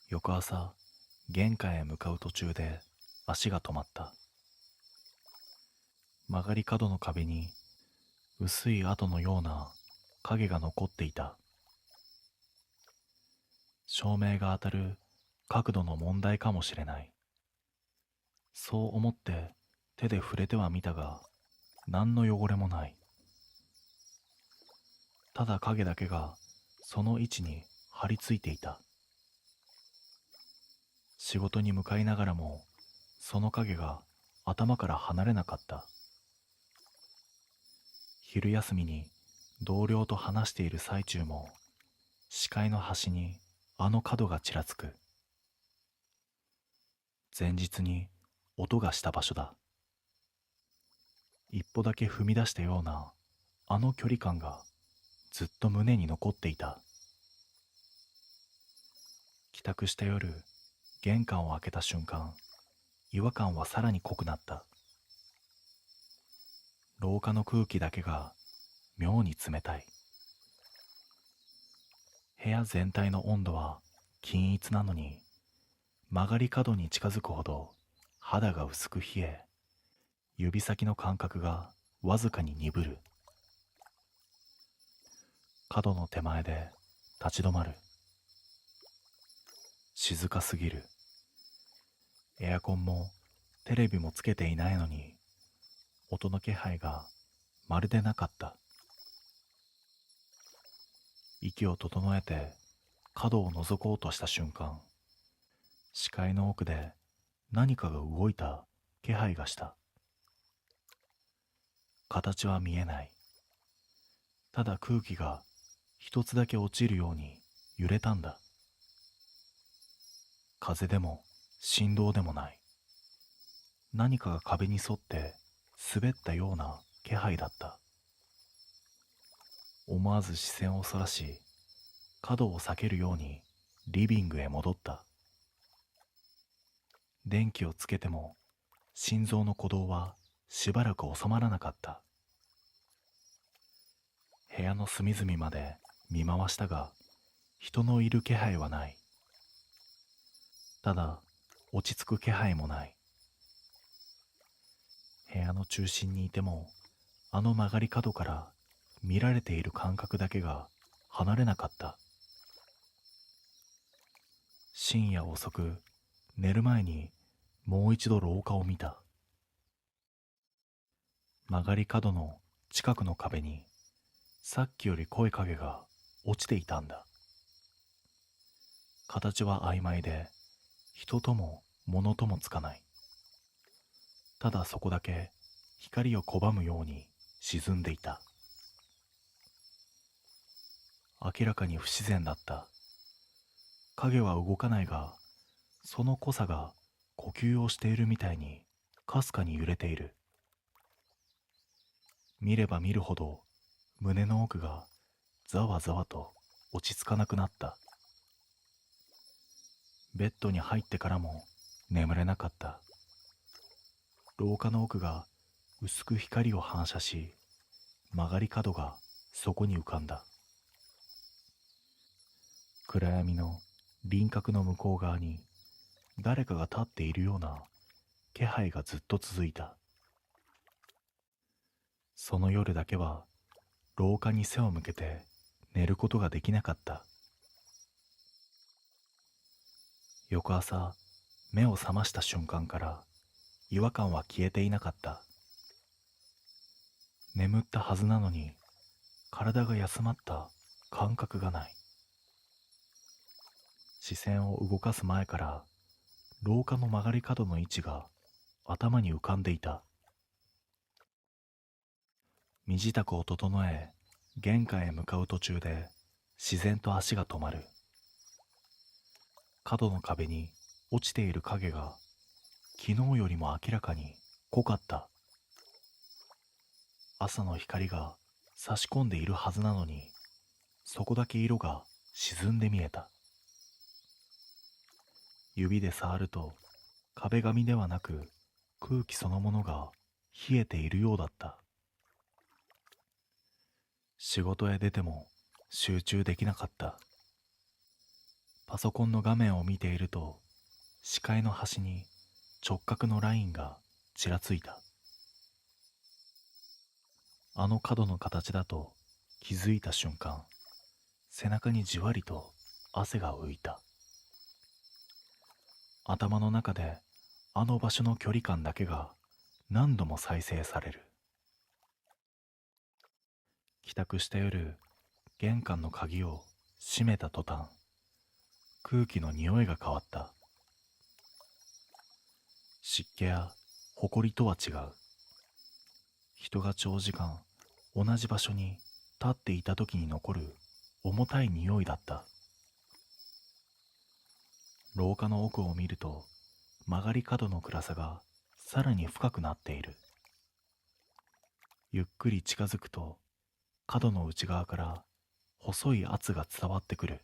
翌朝、玄関へ向かう途中で足が止まった。曲がり角の壁に薄い跡のような影が残っていた。照明が当たる角度の問題かもしれない。そう思って手で触れてはみたが、何の汚れもない。ただ影だけがその位置に張り付いていた。仕事に向かいながらもその影が頭から離れなかった。昼休みに同僚と話している最中も視界の端にあの角がちらつく。前日に音がした場所だ。一歩だけ踏み出したようなあの距離感がずっと胸に残っていた。宅した夜、玄関を開けた瞬間、違和感はさらに濃くなった。廊下の空気だけが妙に冷たい。部屋全体の温度は均一なのに、曲がり角に近づくほど肌が薄く冷え、指先の感覚がわずかに鈍る。角の手前で立ち止まる。静かすぎる。エアコンもテレビもつけていないのに、音の気配がまるでなかった。息を整えて角を覗こうとした瞬間、視界の奥で何かが動いた気配がした。形は見えない。ただ空気が一つだけ落ちるように揺れたんだ。風でも振動でもない。何かが壁に沿って滑ったような気配だった。思わず視線をそらし、角を避けるようにリビングへ戻った。電気をつけても心臓の鼓動はしばらく収まらなかった。部屋の隅々まで見回したが、人のいる気配はない。ただ落ち着く気配もない。部屋の中心にいても、あの曲がり角から見られている感覚だけが離れなかった。深夜遅く寝る前にもう一度廊下を見た。曲がり角の近くの壁にさっきより濃い影が落ちていたんだ。形は曖昧で、人とも物ともつかない。ただそこだけ光を拒むように沈んでいた。明らかに不自然だった。影は動かないが、その濃さが呼吸をしているみたいにかすかに揺れている。見れば見るほど胸の奥がざわざわと落ち着かなくなった。ベッドに入ってからも眠れなかった。廊下の奥が薄く光を反射し、曲がり角がそこに浮かんだ。暗闇の輪郭の向こう側に誰かが立っているような気配がずっと続いた。その夜だけは廊下に背を向けて寝ることができなかった。翌朝、目を覚ました瞬間から違和感は消えていなかった。眠ったはずなのに体が休まった感覚がない。視線を動かす前から廊下の曲がり角の位置が頭に浮かんでいた。身支度を整え玄関へ向かう途中で自然と足が止まる。角の壁に落ちている影が昨日よりも明らかに濃かった。朝の光が差し込んでいるはずなのに、そこだけ色が沈んで見えた。指で触ると壁紙ではなく空気そのものが冷えているようだった。仕事へ出ても集中できなかった。パソコンの画面を見ていると視界の端に直角のラインがちらついた。あの角の形だと気づいた瞬間、背中にじわりと汗が浮いた。頭の中であの場所の距離感だけが何度も再生される。帰宅した夜、玄関の鍵を閉めた途端、空気の匂いが変わった。湿気や埃とは違う。人が長時間同じ場所に立っていた時に残る重たい匂いだった。廊下の奥を見ると曲がり角の暗さがさらに深くなっている。ゆっくり近づくと角の内側から細い圧が伝わってくる。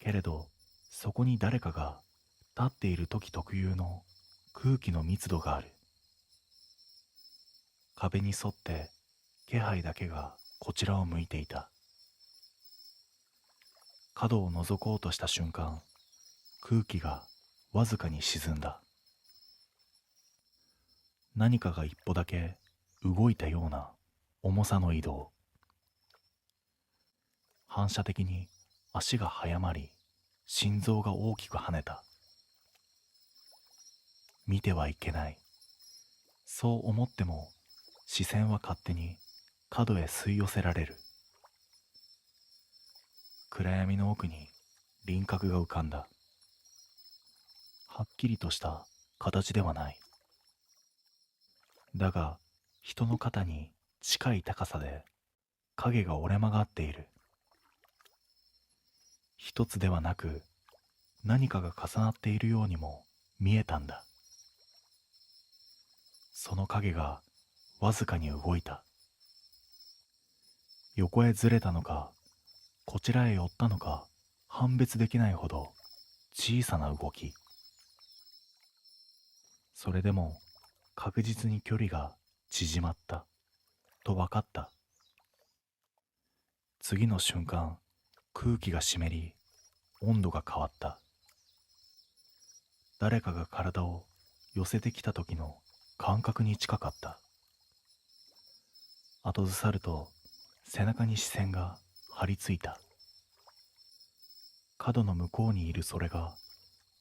けれどそこに誰かが立っている時特有の空気の密度がある。壁に沿って気配だけがこちらを向いていた。角を覗こうとした瞬間、空気がわずかに沈んだ。何かが一歩だけ動いたような重さの移動。反射的に足が早まり、心臓が大きく跳ねた。見てはいけない。そう思っても視線は勝手に角へ吸い寄せられる。暗闇の奥に輪郭が浮かんだ。はっきりとした形ではない。だが人の肩に近い高さで影が折れ曲がっている。一つではなく何かが重なっているようにも見えたんだ。その影がわずかに動いた。横へずれたのか、こちらへ寄ったのか判別できないほど小さな動き。それでも確実に距離が縮まったと分かった。次の瞬間、空気が湿り、温度が変わった。誰かが体を寄せてきた時の感覚に近かった。後ずさると背中に視線が張り付いた。角の向こうにいるそれが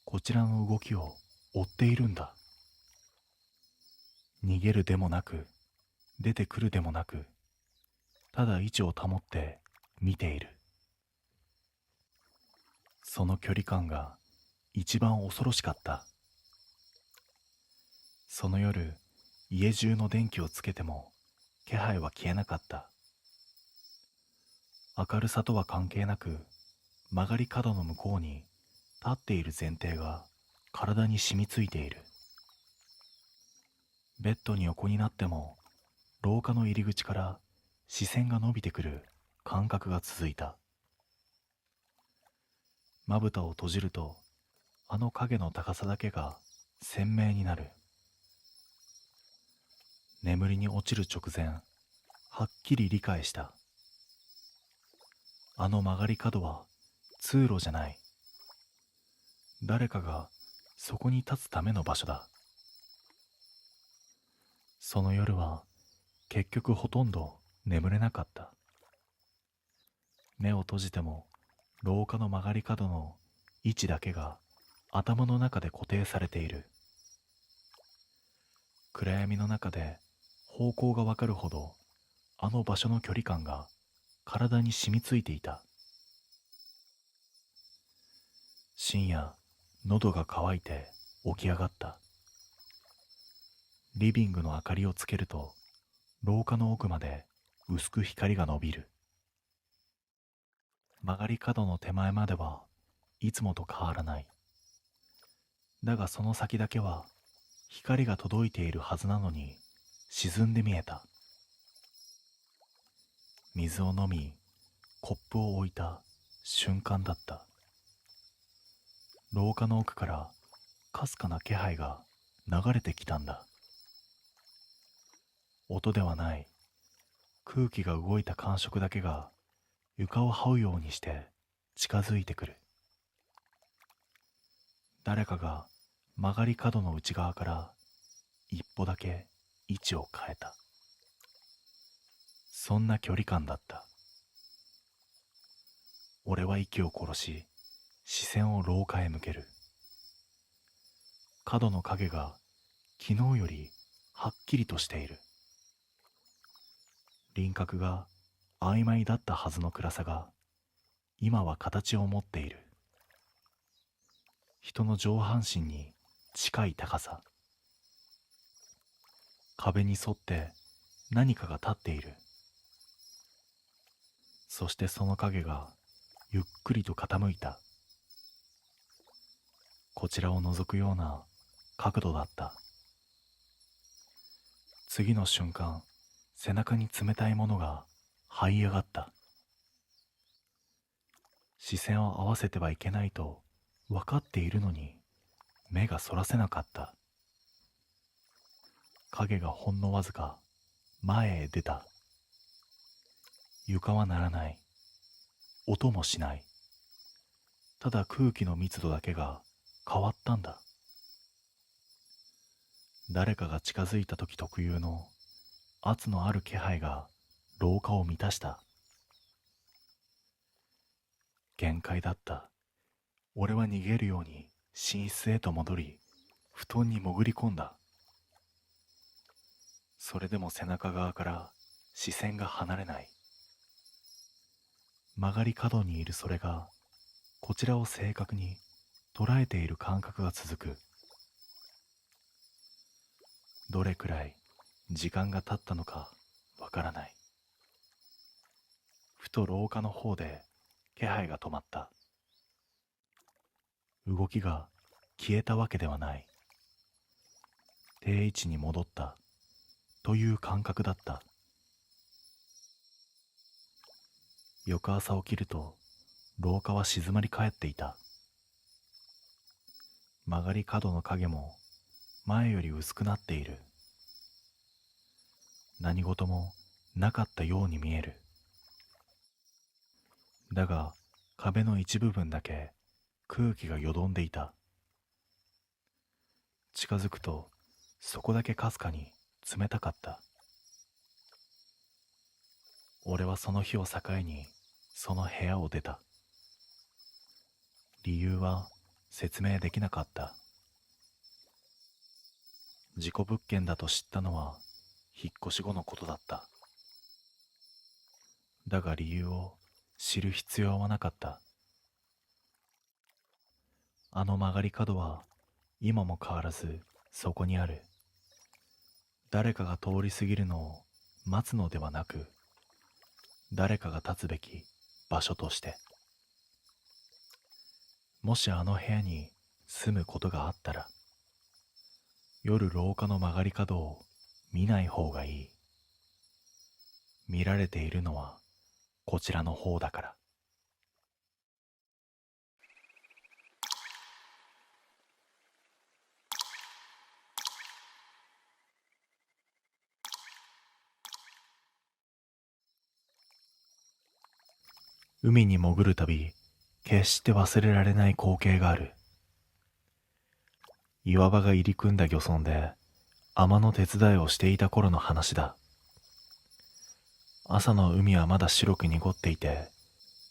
こちらの動きを追っているんだ。逃げるでもなく出てくるでもなく、ただ位置を保って見ている。その距離感が一番恐ろしかった。その夜、家中の電気をつけても気配は消えなかった。明るさとは関係なく、曲がり角の向こうに立っている前提が体に染みついている。ベッドに横になっても廊下の入り口から視線が伸びてくる感覚が続いた。まぶたを閉じるとあの影の高さだけが鮮明になる。眠りに落ちる直前、はっきり理解した。あの曲がり角は通路じゃない。誰かがそこに立つための場所だ。その夜は結局ほとんど眠れなかった。目を閉じても廊下の曲がり角の位置だけが頭の中で固定されている。暗闇の中で方向がわかるほどあの場所の距離感が体に染みついていた。深夜、喉が渇いて起き上がった。リビングの明かりをつけると廊下の奥まで薄く光が伸びる。曲がり角の手前まではいつもと変わらない。だがその先だけは光が届いているはずなのに沈んで見えた。水を飲み、コップを置いた瞬間だった。廊下の奥からかすかな気配が流れてきたんだ。音ではない、空気が動いた感触だけが床を這うようにして近づいてくる。誰かが曲がり角の内側から一歩だけ位置を変えた。そんな距離感だった。俺は息を殺し、視線を廊下へ向ける。角の影が昨日よりはっきりとしている。輪郭が曖昧だったはずの暗さが今は形を持っている。人の上半身に近い高さ。壁に沿って何かが立っている。そしてその影がゆっくりと傾いた。こちらを覗くような角度だった。次の瞬間、背中に冷たいものが這い上がった。視線を合わせてはいけないと分かっているのに目がそらせなかった。影がほんのわずか前へ出た。床は鳴らない。音もしない。ただ空気の密度だけが変わったんだ。誰かが近づいた時特有の圧のある気配が廊下を満たした。限界だった。俺は逃げるように寝室へと戻り、布団に潜り込んだ。それでも背中側から視線が離れない。曲がり角にいるそれがこちらを正確に捉えている感覚が続く。どれくらい時間が経ったのかわからない。ふと廊下の方で気配が止まった。動きが消えたわけではない。定位置に戻ったという感覚だった。翌朝起きると廊下は静まり返っていた。曲がり角の影も前より薄くなっている。何事もなかったように見える。だが壁の一部分だけ空気がよどんでいた。近づくとそこだけかすかに冷たかった。俺はその日を境にその部屋を出た。理由は説明できなかった。事故物件だと知ったのは引っ越し後のことだった。だが理由を知る必要はなかった。あの曲がり角は今も変わらずそこにある。誰かが通り過ぎるのを待つのではなく、誰かが立つべき場所として。もしあの部屋に住むことがあったら、夜廊下の曲がり角を見ない方がいい。見られているのはこちらの方だから。海に潜るたび、決して忘れられない光景がある。岩場が入り組んだ漁村で、海女の手伝いをしていた頃の話だ。朝の海はまだ白く濁っていて、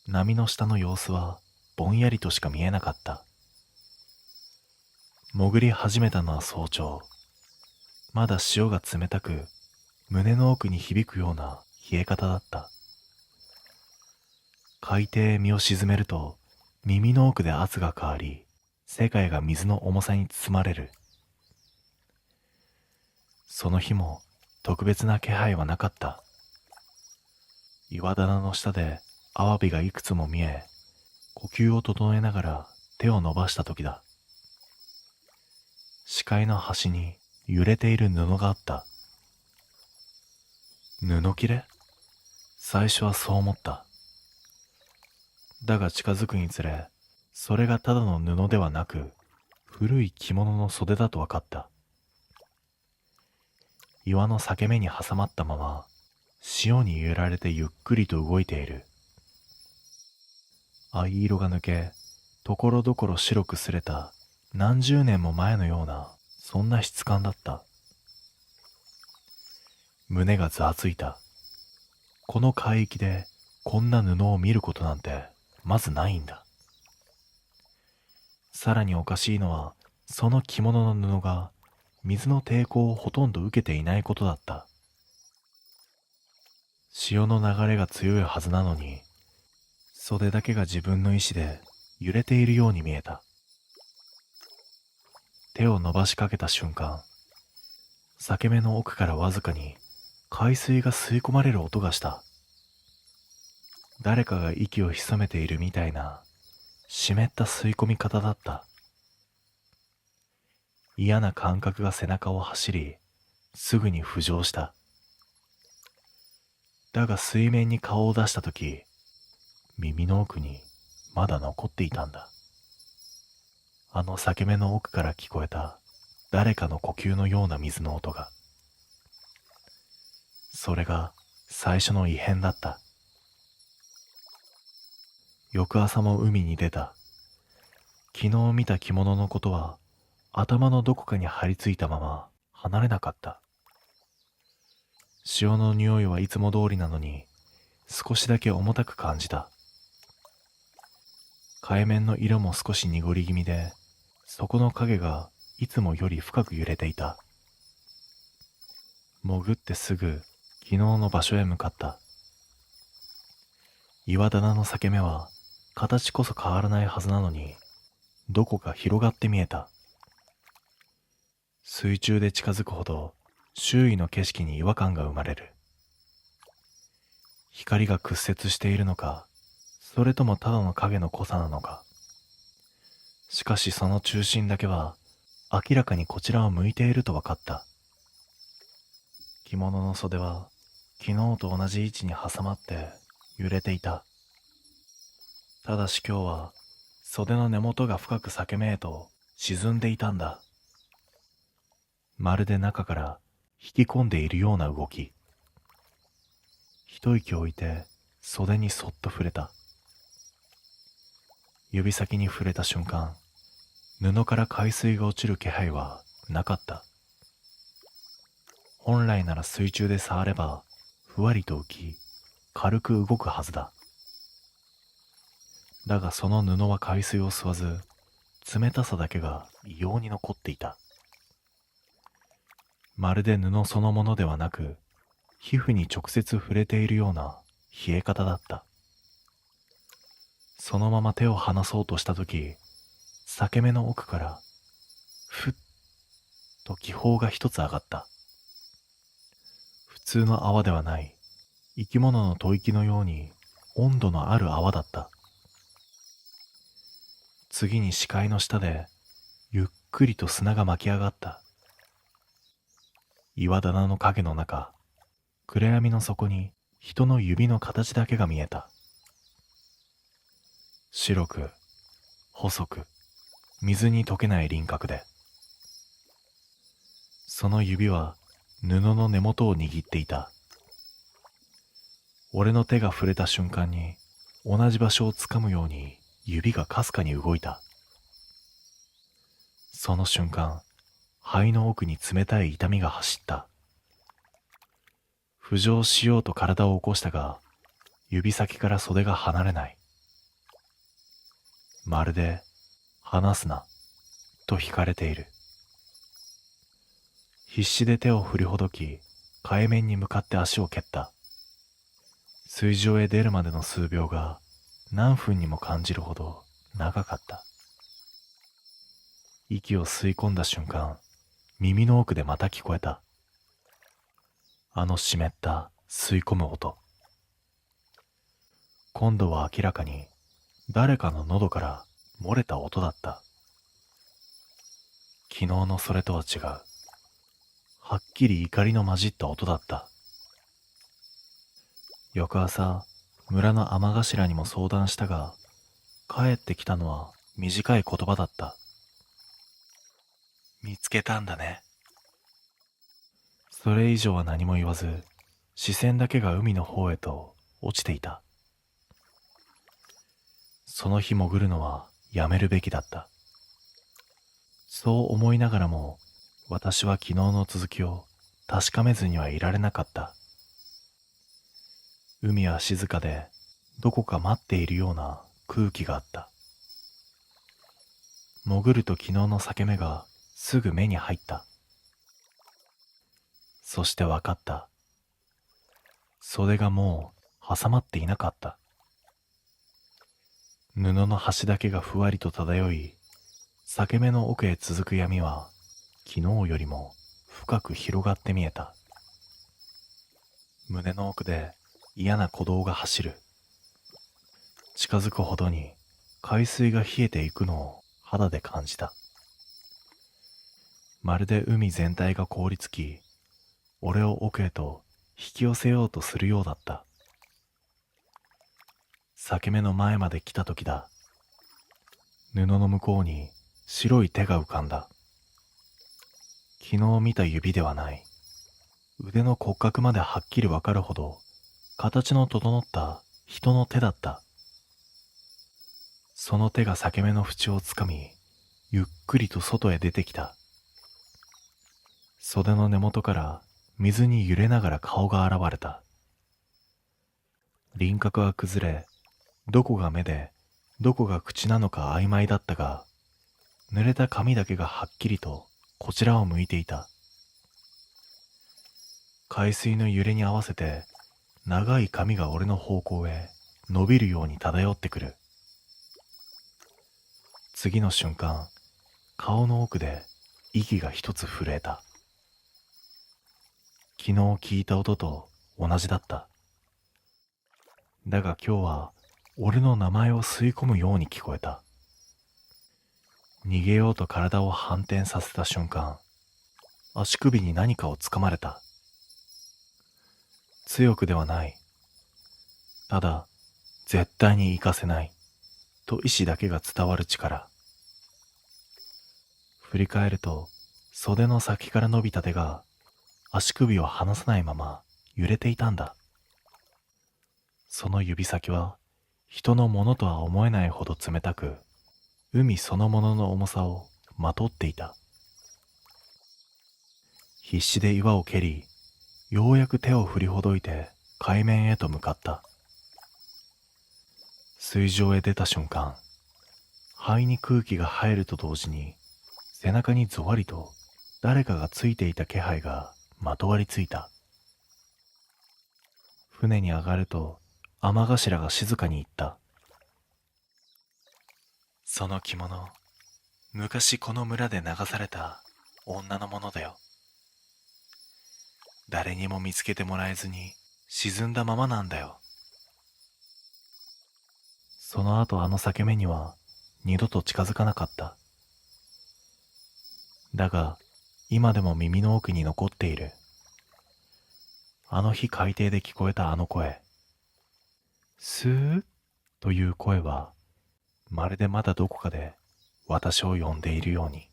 波の下の様子はぼんやりとしか見えなかった。潜り始めたのは早朝。まだ潮が冷たく、胸の奥に響くような冷え方だった。海底へ身を沈めると、耳の奥で圧が変わり、世界が水の重さに包まれる。その日も特別な気配はなかった。岩棚の下でアワビがいくつも見え、呼吸を整えながら手を伸ばした時だ。視界の端に揺れている布があった。布切れ？最初はそう思った。だが近づくにつれ、それがただの布ではなく、古い着物の袖だと分かった。岩の裂け目に挟まったまま、潮に揺られてゆっくりと動いている。藍色が抜け、ところどころ白くすれた何十年も前のような、そんな質感だった。胸がざわついた。この海域でこんな布を見ることなんてまずないんだ。さらにおかしいのは、その着物の布が水の抵抗をほとんど受けていないことだった。潮の流れが強いはずなのに、袖だけが自分の意志で揺れているように見えた。手を伸ばしかけた瞬間、裂け目の奥からわずかに海水が吸い込まれる音がした。誰かが息を潜めているみたいな湿った吸い込み方だった。嫌な感覚が背中を走り、すぐに浮上した。だが水面に顔を出したとき、耳の奥にまだ残っていたんだ。あの裂け目の奥から聞こえた誰かの呼吸のような水の音が。それが最初の異変だった。翌朝も海に出た。昨日見た着物のことは頭のどこかに張り付いたまま離れなかった。潮の匂いはいつも通りなのに少しだけ重たく感じた。海面の色も少し濁り気味で、そこの影がいつもより深く揺れていた。潜ってすぐ昨日の場所へ向かった。岩棚の裂け目は形こそ変わらないはずなのに、どこか広がって見えた。水中で近づくほど周囲の景色に違和感が生まれる。光が屈折しているのか、それともただの影の濃さなのか。しかしその中心だけは明らかにこちらを向いていると分かった。着物の袖は昨日と同じ位置に挟まって揺れていた。ただし今日は袖の根元が深く裂け目へと沈んでいたんだ。まるで中から引き込んでいるような動き。一息置いて袖にそっと触れた。指先に触れた瞬間、布から海水が落ちる気配はなかった。本来なら水中で触ればふわりと浮き、軽く動くはずだ。だがその布は海水を吸わず、冷たさだけが異様に残っていた。まるで布そのものではなく、皮膚に直接触れているような冷え方だった。そのまま手を離そうとしたとき、裂け目の奥から、ふっと気泡が一つ上がった。普通の泡ではない、生き物の吐息のように温度のある泡だった。次に視界の下で、ゆっくりと砂が巻き上がった。岩棚の影の中、暗闇の底に人の指の形だけが見えた。白く、細く、水に溶けない輪郭で。その指は布の根元を握っていた。俺の手が触れた瞬間に同じ場所をつかむように指がかすかに動いた。その瞬間、肺の奥に冷たい痛みが走った。浮上しようと体を起こしたが、指先から袖が離れない。まるで、離すな、と引かれている。必死で手を振りほどき、海面に向かって足を蹴った。水上へ出るまでの数秒が何分にも感じるほど長かった。息を吸い込んだ瞬間、耳の奥でまた聞こえた。あの湿った吸い込む音。今度は明らかに誰かの喉から漏れた音だった。昨日のそれとは違う。はっきり怒りの混じった音だった。翌朝、村の雨頭にも相談したが、帰ってきたのは短い言葉だった。見つけたんだね。それ以上は何も言わず、視線だけが海の方へと落ちていた。その日潜るのはやめるべきだった。そう思いながらも、私は昨日の続きを確かめずにはいられなかった。海は静かで、どこか待っているような空気があった。潜ると昨日の裂け目がすぐ目に入った。そして分かった。袖がもう挟まっていなかった。布の端だけがふわりと漂い、裂け目の奥へ続く闇は昨日よりも深く広がって見えた。胸の奥で嫌な鼓動が走る。近づくほどに海水が冷えていくのを肌で感じた。まるで海全体が凍りつき、俺を奥へと引き寄せようとするようだった。裂け目の前まで来た時だ。布の向こうに白い手が浮かんだ。昨日見た指ではない。腕の骨格まではっきりわかるほど形の整った人の手だった。その手が裂け目の縁をつかみ、ゆっくりと外へ出てきた。袖の根元から水に揺れながら顔が現れた。輪郭は崩れ、どこが目でどこが口なのか曖昧だったが、濡れた髪だけがはっきりとこちらを向いていた。海水の揺れに合わせて長い髪が俺の方向へ伸びるように漂ってくる。次の瞬間、顔の奥で息が一つ震えた。昨日聞いた音と同じだった。だが今日は俺の名前を吸い込むように聞こえた。逃げようと体を反転させた瞬間、足首に何かをつかまれた。強くではない。ただ、絶対に行かせないと意志だけが伝わる力。振り返ると、袖の先から伸びた手が足首を離さないまま揺れていたんだ。その指先は人のものとは思えないほど冷たく、海そのものの重さをまとっていた。必死で岩を蹴り、ようやく手を振りほどいて海面へと向かった。水上へ出た瞬間、肺に空気が入ると同時に背中にぞわりと誰かがついていた気配がまとわりついた。船に上がると雨頭が静かに言った。その着物、昔この村で流された女のものだよ。誰にも見つけてもらえずに沈んだままなんだよ。その後あの裂け目には二度と近づかなかった。だが今でも耳の奥に残っている。あの日海底で聞こえたあの声。スーという声はまるでまだどこかで私を呼んでいるように。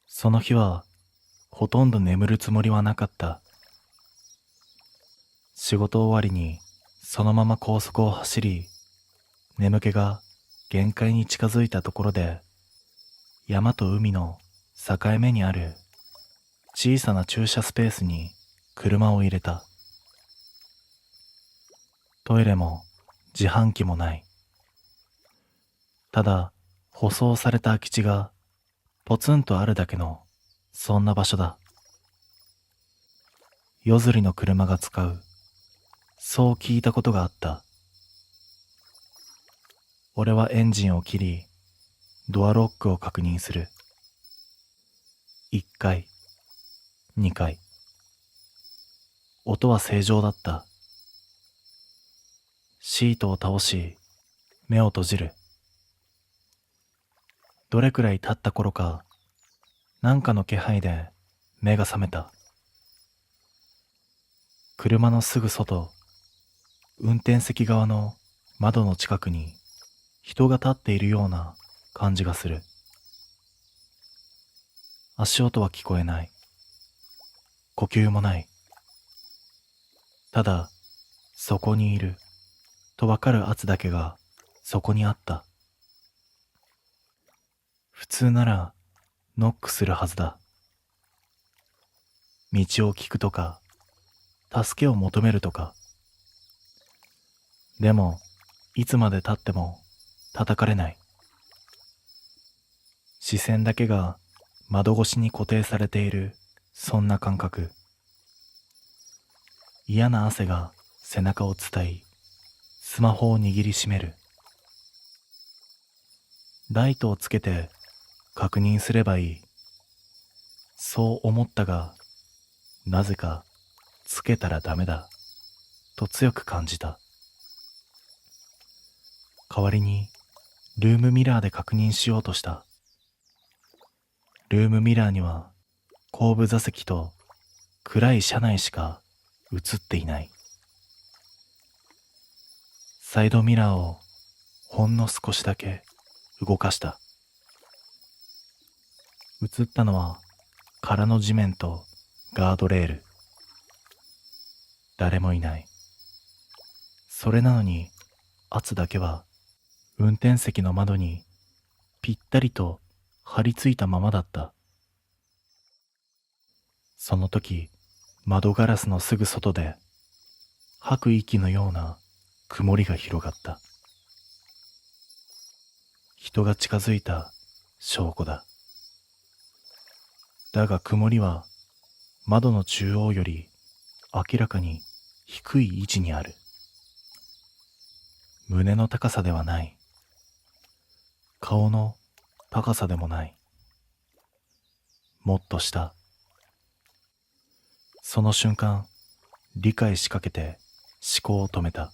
その日はほとんど眠るつもりはなかった。仕事終わりにそのまま高速を走り、眠気が限界に近づいたところで、山と海の境目にある小さな駐車スペースに車を入れた。トイレも自販機もない。ただ舗装された空き地がポツンとあるだけの、そんな場所だ。夜釣りの車が使う、そう聞いたことがあった。俺はエンジンを切り、ドアロックを確認する。1回、2回。音は正常だった。シートを倒し、目を閉じる。どれくらい経った頃か、なんかの気配で目が覚めた。車のすぐ外、運転席側の窓の近くに人が立っているような感じがする。足音は聞こえない。呼吸もない。ただ、そこにいるとわかる圧だけがそこにあった。普通ならノックするはずだ。道を聞くとか、助けを求めるとか。でも、いつまで経っても叩かれない。視線だけが窓越しに固定されている、そんな感覚。嫌な汗が背中を伝い、スマホを握りしめる。ライトをつけて確認すればいい。そう思ったが、なぜかつけたらダメだと強く感じた。代わりにルームミラーで確認しようとした。ルームミラーには後部座席と暗い車内しか映っていない。サイドミラーをほんの少しだけ動かした。映ったのは空の地面とガードレール。誰もいない。それなのに、圧だけは運転席の窓にぴったりと張り付いたままだった。その時、窓ガラスのすぐ外で吐く息のような曇りが広がった。人が近づいた証拠だ。だが曇りは窓の中央より明らかに低い位置にある。胸の高さではない。顔の高さでもない。もっと下。その瞬間、理解しかけて思考を止めた。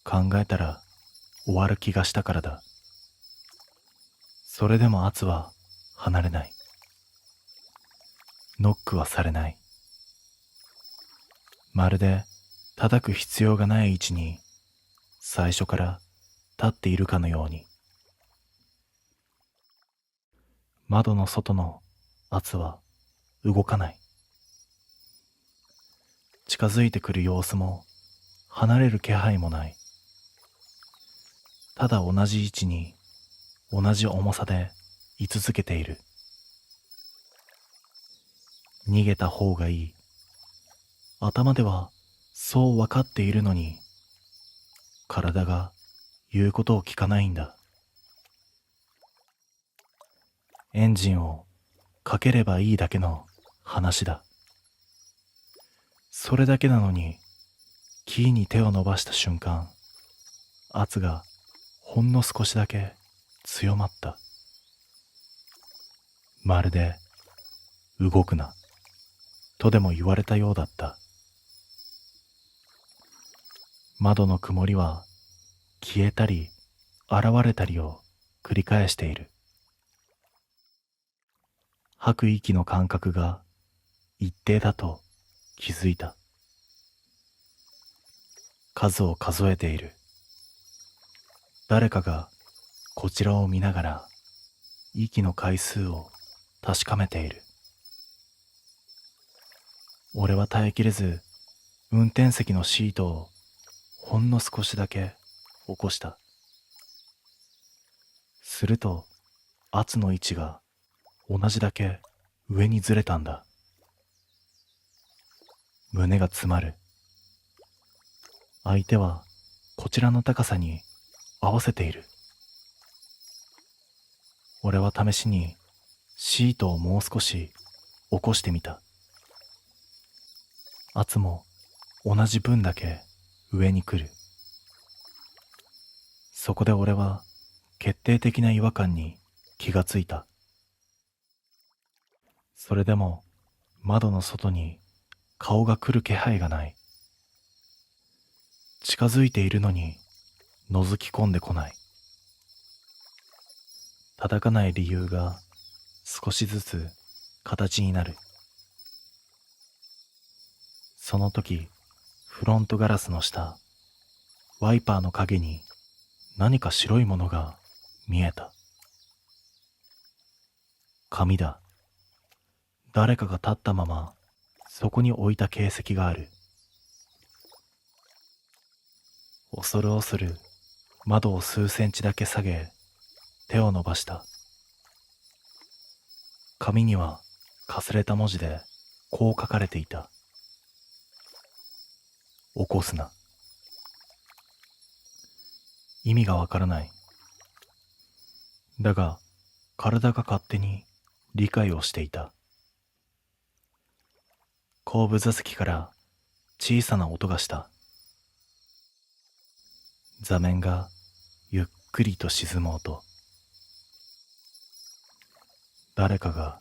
考えたら終わる気がしたからだ。それでも圧は離れない。ノックはされない。まるで叩く必要がない位置に最初から立っているかのように。窓の外の圧は動かない。近づいてくる様子も離れる気配もない。ただ同じ位置に同じ重さで居続けている。逃げた方がいい。頭ではそう分かっているのに、体が言うことを聞かないんだ。エンジンをかければいいだけの話だ。それだけなのに、キーに手を伸ばした瞬間、圧がほんの少しだけ強まった。まるで動くなとでも言われたようだった。窓の曇りは消えたり現れたりを繰り返している。吐く息の間隔が一定だと気づいた。数を数えている。誰かがこちらを見ながら息の回数を確かめている。俺は耐えきれず運転席のシートをほんの少しだけ起こした。すると圧の位置が同じだけ上にずれたんだ。胸が詰まる。相手はこちらの高さに合わせている。俺は試しにシートをもう少し起こしてみた。圧も同じ分だけ上に来る。そこで俺は決定的な違和感に気がついた。それでも窓の外に顔が来る気配がない。近づいているのに覗き込んでこない。叩かない理由が少しずつ形になる。その時、フロントガラスの下、ワイパーの影に何か白いものが見えた。紙だ。誰かが立ったままそこに置いた形跡がある。恐る恐る窓を数センチだけ下げ手を伸ばした。紙にはかすれた文字でこう書かれていた。起こすな。意味がわからない。だが体が勝手に理解をしていた。後部座席から小さな音がした。座面がゆっくりと沈む音。誰かが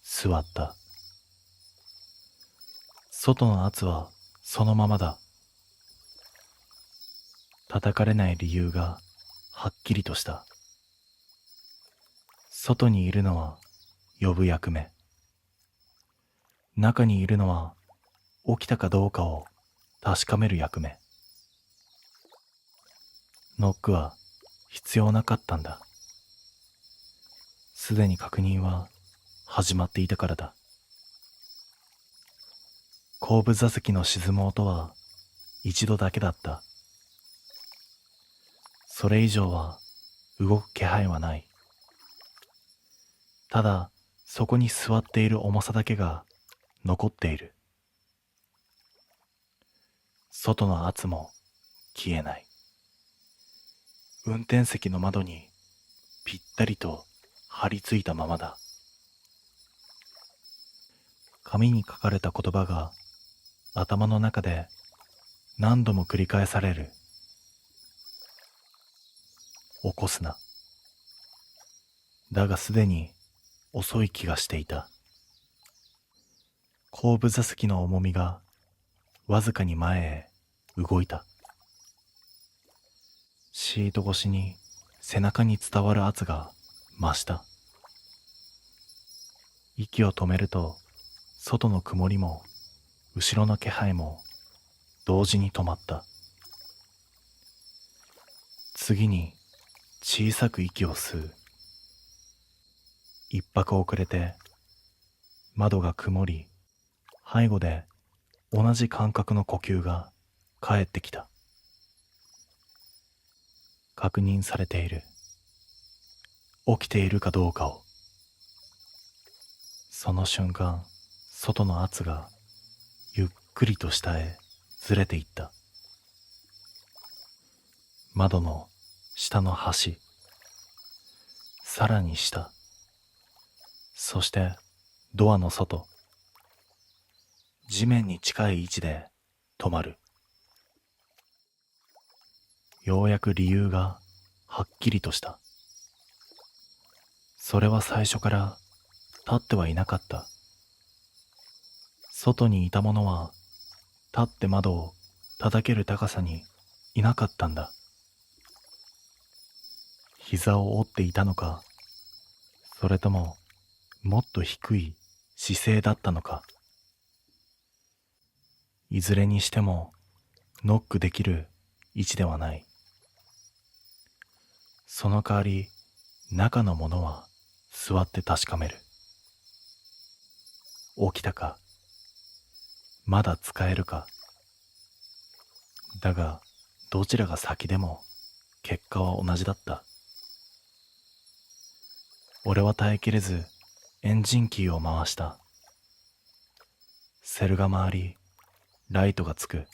座った。外の圧はそのままだ。叩かれない理由がはっきりとした。外にいるのは呼ぶ役目。中にいるのは起きたかどうかを確かめる役目。ノックは必要なかったんだ。すでに確認は始まっていたからだ。後部座席の沈む音は一度だけだった。それ以上は動く気配はない。ただそこに座っている重さだけが残っている。外の圧も消えない。運転席の窓にぴったりと張り付いたままだ。紙に書かれた言葉が頭の中で何度も繰り返される。起こすな。だがすでに遅い気がしていた。後部座席の重みがわずかに前へ動いた。シート越しに背中に伝わる圧が増した。息を止めると外の曇りも後ろの気配も同時に止まった。次に小さく息を吸う。一拍遅れて窓が曇り、背後で同じ感覚の呼吸が返ってきた。確認されている。起きているかどうかを。その瞬間、外の圧がゆっくりと下へずれていった。窓の下の端、さらに下、そしてドアの外、地面に近い位置で止まる。ようやく理由がはっきりとした。それは最初から立ってはいなかった。外にいた者は立って窓を叩ける高さにいなかったんだ。膝を折っていたのか、それとももっと低い姿勢だったのか。いずれにしてもノックできる位置ではない。その代わり中の者は座って確かめる。起きたか、まだ使えるか。だがどちらが先でも結果は同じだった。俺は耐えきれずエンジンキーを回した。セルが回り、ライトがつく。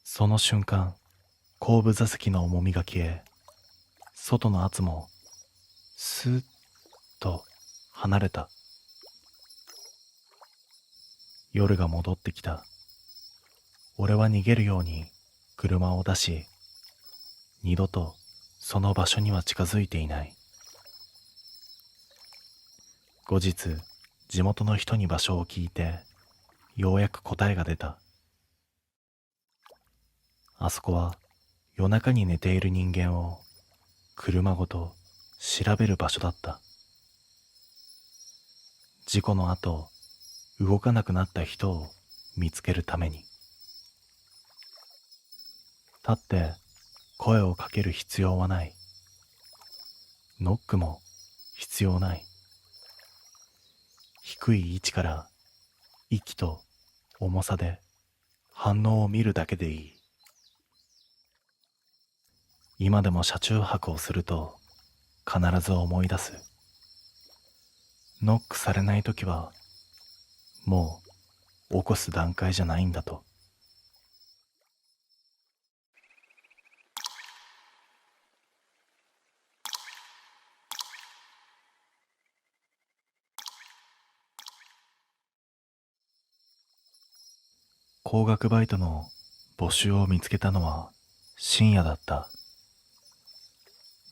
その瞬間、後部座席の重みが消え、外の圧もスッと離れた。夜が戻ってきた。俺は逃げるように車を出し、二度とその場所には近づいていない。後日、地元の人に場所を聞いて、ようやく答えが出た。あそこは夜中に寝ている人間を車ごと調べる場所だった。事故の後、動かなくなった人を見つけるために。立って声をかける必要はない。ノックも必要ない。低い位置から息と重さで反応を見るだけでいい。今でも車中泊をすると必ず思い出す。ノックされないときはもう起こす段階じゃないんだと。高額バイトの募集を見つけたのは深夜だった。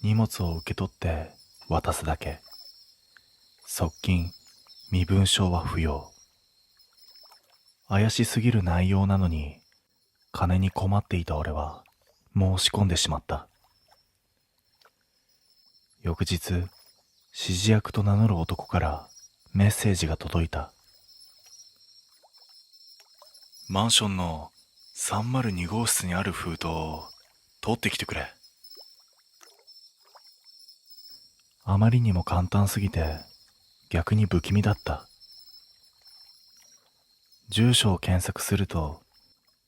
荷物を受け取って渡すだけ。側近、身分証は不要。怪しすぎる内容なのに、金に困っていた俺は申し込んでしまった。翌日、指示役と名乗る男からメッセージが届いた。マンションの302号室にある封筒を取ってきてくれ。あまりにも簡単すぎて逆に不気味だった。住所を検索すると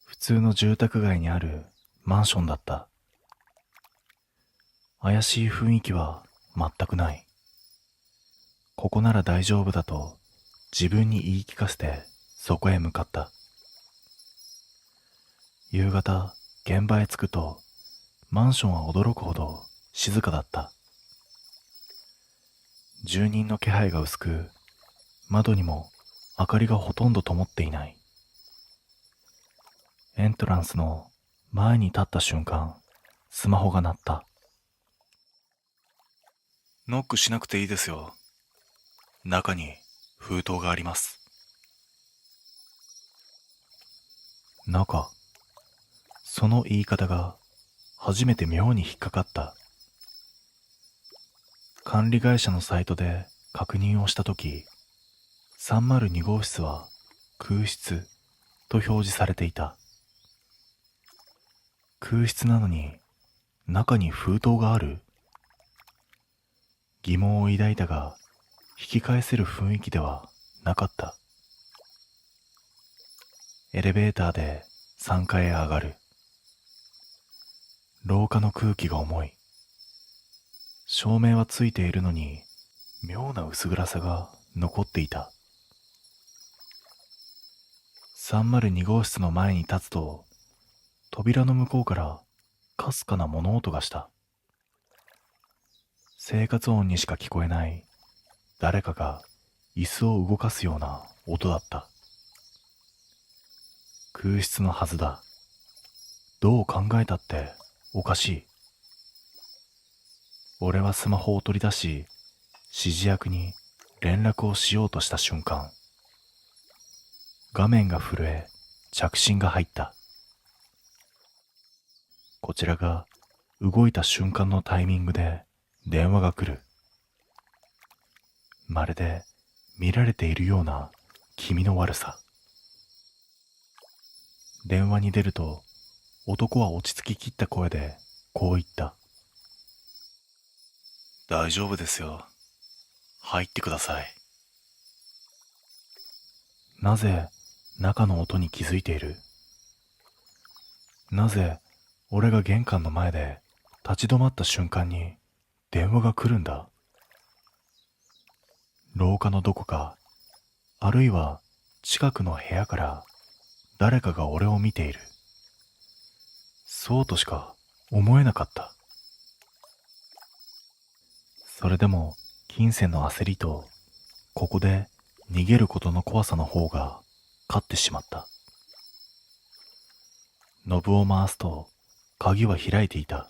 普通の住宅街にあるマンションだった。怪しい雰囲気は全くない。ここなら大丈夫だと自分に言い聞かせてそこへ向かった。夕方、現場へ着くとマンションは驚くほど静かだった。住人の気配が薄く、窓にも明かりがほとんど灯っていない。エントランスの前に立った瞬間、スマホが鳴った。ノックしなくていいですよ。中に封筒があります。中。その言い方が初めて妙に引っかかった。管理会社のサイトで確認をしたとき、302号室は空室と表示されていた。空室なのに中に封筒がある？疑問を抱いたが、引き返せる雰囲気ではなかった。エレベーターで3階へ上がる。廊下の空気が重い。照明はついているのに妙な薄暗さが残っていた。302号室の前に立つと、扉の向こうからかすかな物音がした。生活音にしか聞こえない誰かが椅子を動かすような音だった。空室のはずだ。どう考えたっておかしい。俺はスマホを取り出し、指示役に連絡をしようとした瞬間、画面が震え、着信が入った。こちらが動いた瞬間のタイミングで電話が来る。まるで見られているような気味の悪さ。電話に出ると、男は落ち着ききった声でこう言った。大丈夫ですよ。入ってください。なぜ中の音に気づいている？なぜ俺が玄関の前で立ち止まった瞬間に電話が来るんだ？廊下のどこか、あるいは近くの部屋から誰かが俺を見ている。そうとしか思えなかった。それでも金銭の焦りとここで逃げることの怖さの方が勝ってしまった。ノブを回すと鍵は開いていた。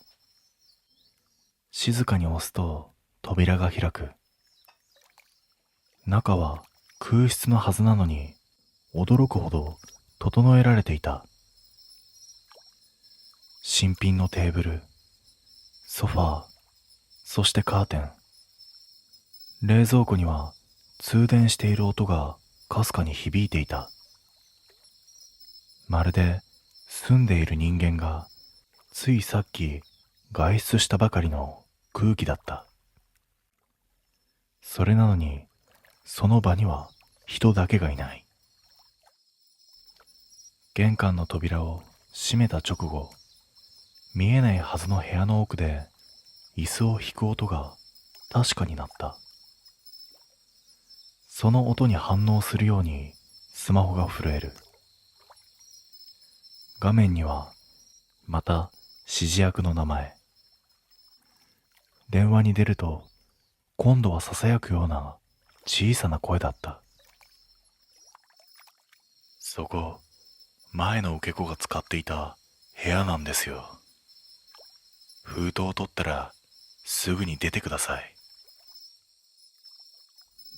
静かに押すと扉が開く。中は空室のはずなのに驚くほど整えられていた。新品のテーブル、ソファー、そしてカーテン。冷蔵庫には通電している音がかすかに響いていた。まるで住んでいる人間がついさっき外出したばかりの空気だった。それなのにその場には人だけがいない。玄関の扉を閉めた直後、見えないはずの部屋の奥で椅子を引く音が確かになった。その音に反応するようにスマホが震える。画面にはまた指示役の名前。電話に出ると今度は囁くような小さな声だった。そこ、前の受け子が使っていた部屋なんですよ。封筒を取ったらすぐに出てください。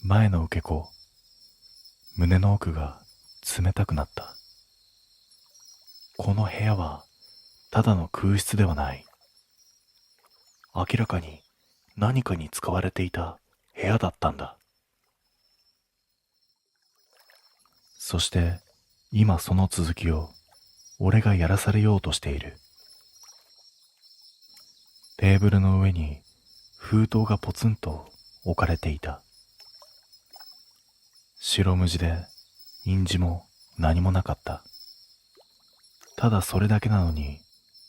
前の受け子、胸の奥が冷たくなった。この部屋はただの空室ではない。明らかに何かに使われていた部屋だったんだ。そして今その続きを俺がやらされようとしている。テーブルの上に封筒がポツンと置かれていた。白無地で印字も何もなかった。ただそれだけなのに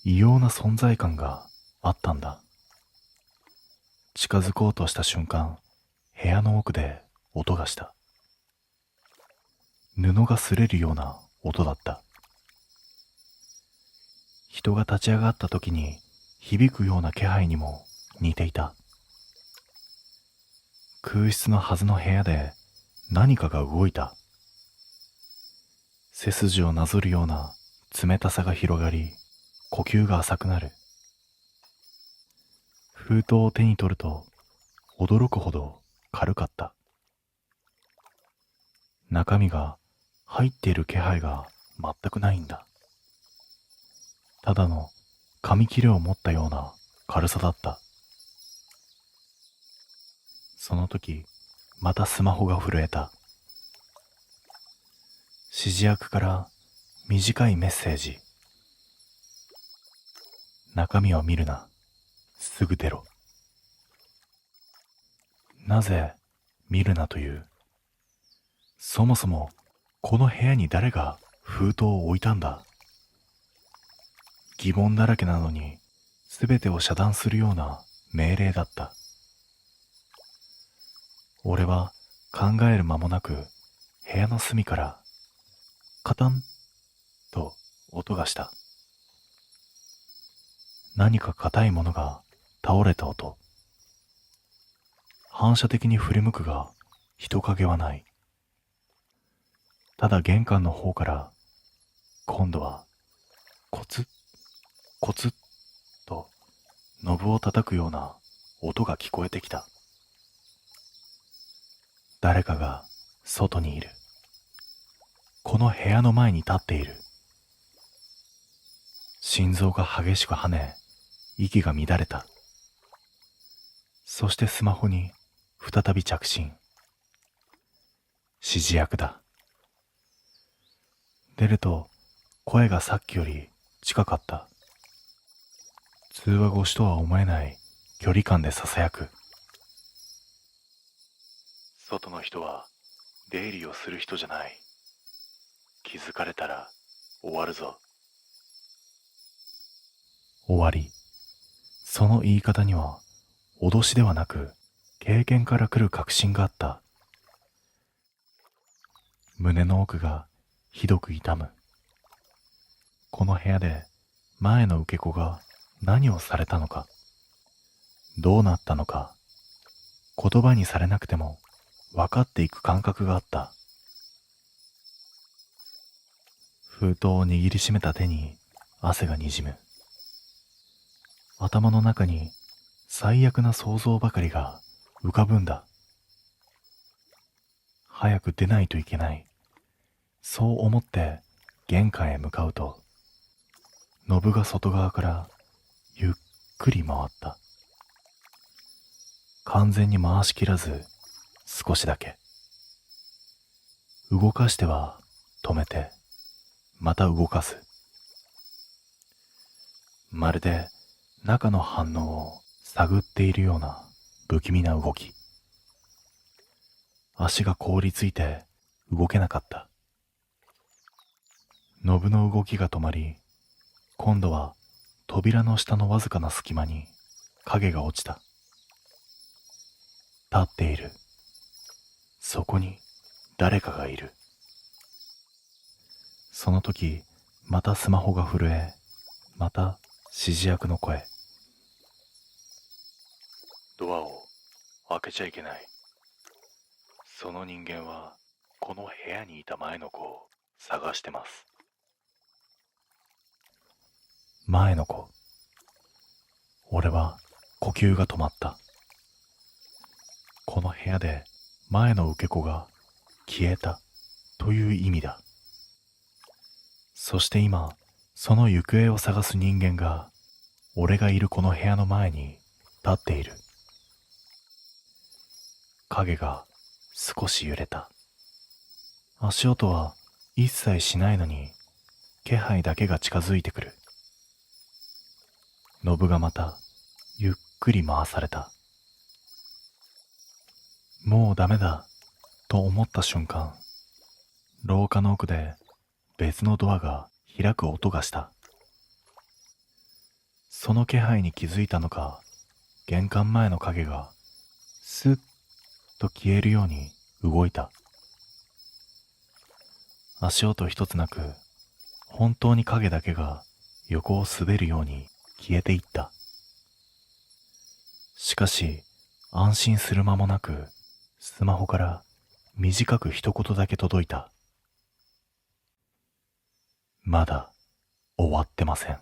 異様な存在感があったんだ。近づこうとした瞬間、部屋の奥で音がした。布が擦れるような音だった。人が立ち上がった時に響くような気配にも似ていた。空室のはずの部屋で何かが動いた。背筋をなぞるような冷たさが広がり、呼吸が浅くなる。封筒を手に取ると驚くほど軽かった。中身が入っている気配が全くないんだ。ただの紙切れを持ったような軽さだった。その時、またスマホが震えた。指示役から短いメッセージ。中身を見るな。すぐ出ろ。なぜ見るなという？そもそもこの部屋に誰が封筒を置いたんだ？疑問だらけなのに全てを遮断するような命令だった。俺は考える間もなく部屋の隅からカタンと音がした。何か硬いものが倒れた音。反射的に振り向くが人影はない。ただ玄関の方から今度はコツッコツッとノブを叩くような音が聞こえてきた。誰かが外にいる。この部屋の前に立っている。心臓が激しく跳ね、息が乱れた。そしてスマホに再び着信。指示役だ。出ると声がさっきより近かった。通話越しとは思えない距離感で囁く。外の人は出入りをする人じゃない。気づかれたら終わるぞ。終わり。その言い方には脅しではなく経験から来る確信があった。胸の奥がひどく痛む。この部屋で前の受け子が何をされたのか、どうなったのか、言葉にされなくても分かっていく感覚があった。封筒を握りしめた手に汗がにじむ。頭の中に最悪な想像ばかりが浮かぶんだ。早く出ないといけない。そう思って玄関へ向かうと、ノブが外側からゆっくり回った。完全に回しきらず、少しだけ。動かしては止めて、また動かす。まるで中の反応を探っているような不気味な動き。足が凍りついて動けなかった。ノブの動きが止まり、今度は扉の下のわずかな隙間に影が落ちた。立っている。そこに誰かがいる。その時、またスマホが震え、また指示役の声。ドアを開けちゃいけない。その人間はこの部屋にいた前の子を探してます。前の子。俺は呼吸が止まった。この部屋で前の受け子が消えたという意味だ。そして今、その行方を探す人間が俺がいるこの部屋の前に立っている。影が少し揺れた。足音は一切しないのに、気配だけが近づいてくる。ノブがまたゆっくり回された。もうダメだと思った瞬間、廊下の奥で別のドアが開く音がした。その気配に気づいたのか、玄関前の影がスッと消えるように動いた。足音一つなく、本当に影だけが横を滑るように消えていった。しかし、安心する間もなく、スマホから短く一言だけ届いた。まだ終わってません。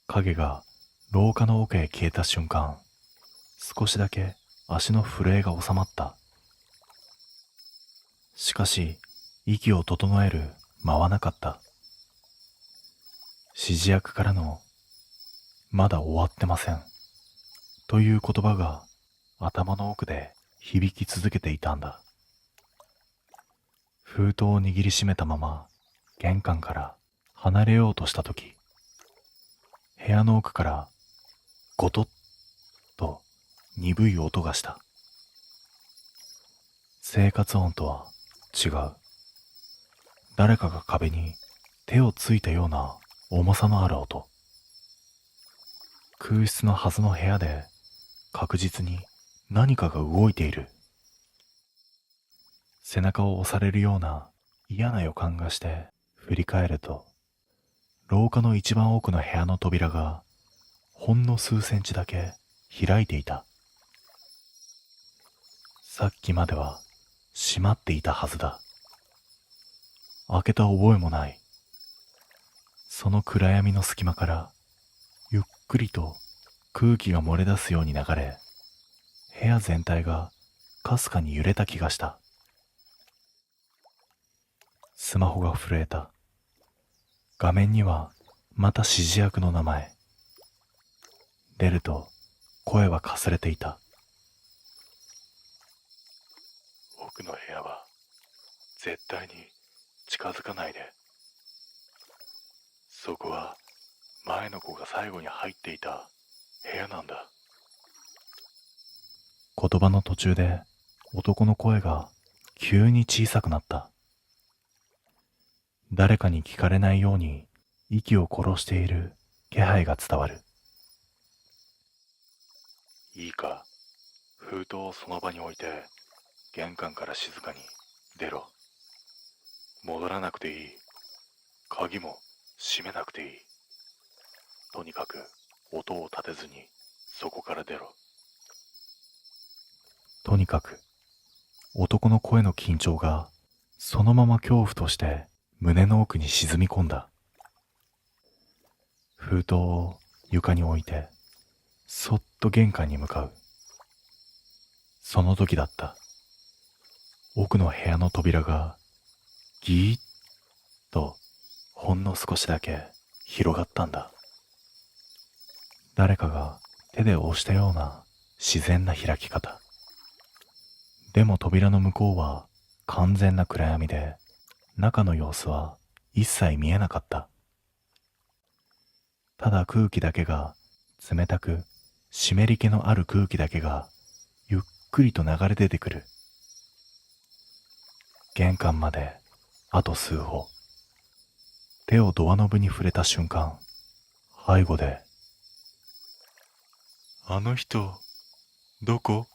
影が廊下の奥へ消えた瞬間、少しだけ足の震えが収まった。しかし、息を整える間はなかった。指示役からのまだ終わってませんという言葉が頭の奥で響き続けていたんだ。封筒を握りしめたまま玄関から離れようとしたとき、部屋の奥からゴトッと鈍い音がした。生活音とは違う。誰かが壁に手をついたような重さのある音。空室のはずの部屋で確実に何かが動いている。背中を押されるような嫌な予感がして振り返ると、廊下の一番奥の部屋の扉がほんの数センチだけ開いていた。さっきまでは閉まっていたはずだ。開けた覚えもない。その暗闇の隙間からゆっくりと空気が漏れ出すように流れ、部屋全体がかすかに揺れた気がした。スマホが震えた。画面にはまた指示役の名前。出ると声はかすれていた。奥の部屋は絶対に近づかないで。そこは前の子が最後に入っていた部屋なんだ。言葉の途中で男の声が急に小さくなった。誰かに聞かれないように息を殺している気配が伝わる。いいか、封筒をその場に置いて玄関から静かに出ろ。戻らなくていい。鍵も閉めなくていい。とにかく音を立てずにそこから出ろ。とにかく男の声の緊張がそのまま恐怖として胸の奥に沈み込んだ。封筒を床に置いてそっと玄関に向かう。その時だった。奥の部屋の扉がギーッとほんの少しだけ広がったんだ。誰かが手で押したような自然な開き方。でも扉の向こうは完全な暗闇で、中の様子は一切見えなかった。ただ空気だけが冷たく、湿り気のある空気だけがゆっくりと流れ出てくる。玄関まであと数歩。手をドアノブに触れた瞬間、背後で、あの人、どこ？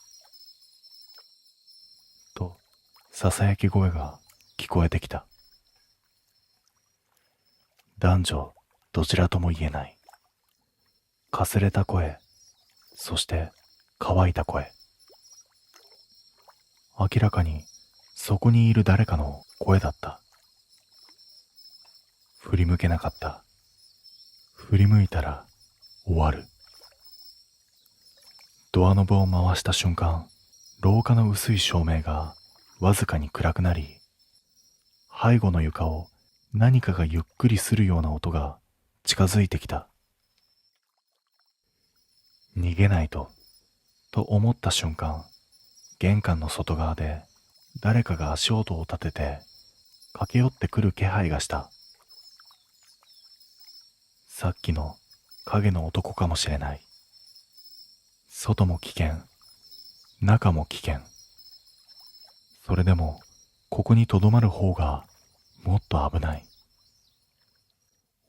と、囁き声が聞こえてきた。男女、どちらとも言えない。かすれた声、そして乾いた声。明らかにそこにいる誰かの声だった。振り向けなかった。振り向いたら終わる。ドアノブを回した瞬間、廊下の薄い照明がわずかに暗くなり、背後の床を何かがゆっくりするような音が近づいてきた。逃げないとと思った瞬間、玄関の外側で誰かが足音を立てて駆け寄ってくる気配がした。さっきの影の男かもしれない。外も危険、中も危険。それでもここに留まる方がもっと危ない。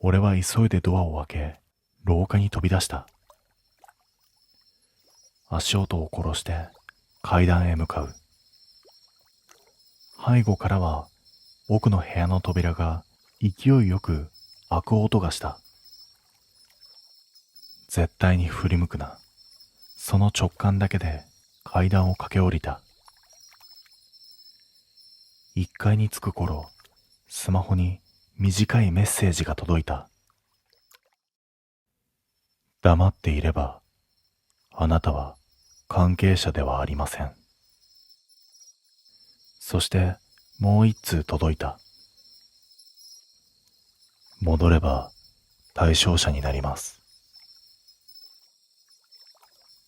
俺は急いでドアを開け、廊下に飛び出した。足音を殺して階段へ向かう。背後からは奥の部屋の扉が勢いよく開く音がした。絶対に振り向くな。その直感だけで階段を駆け下りた。1階に着く頃、スマホに短いメッセージが届いた。黙っていれば、あなたは関係者ではありません。そしてもう1通届いた。戻れば対象者になります。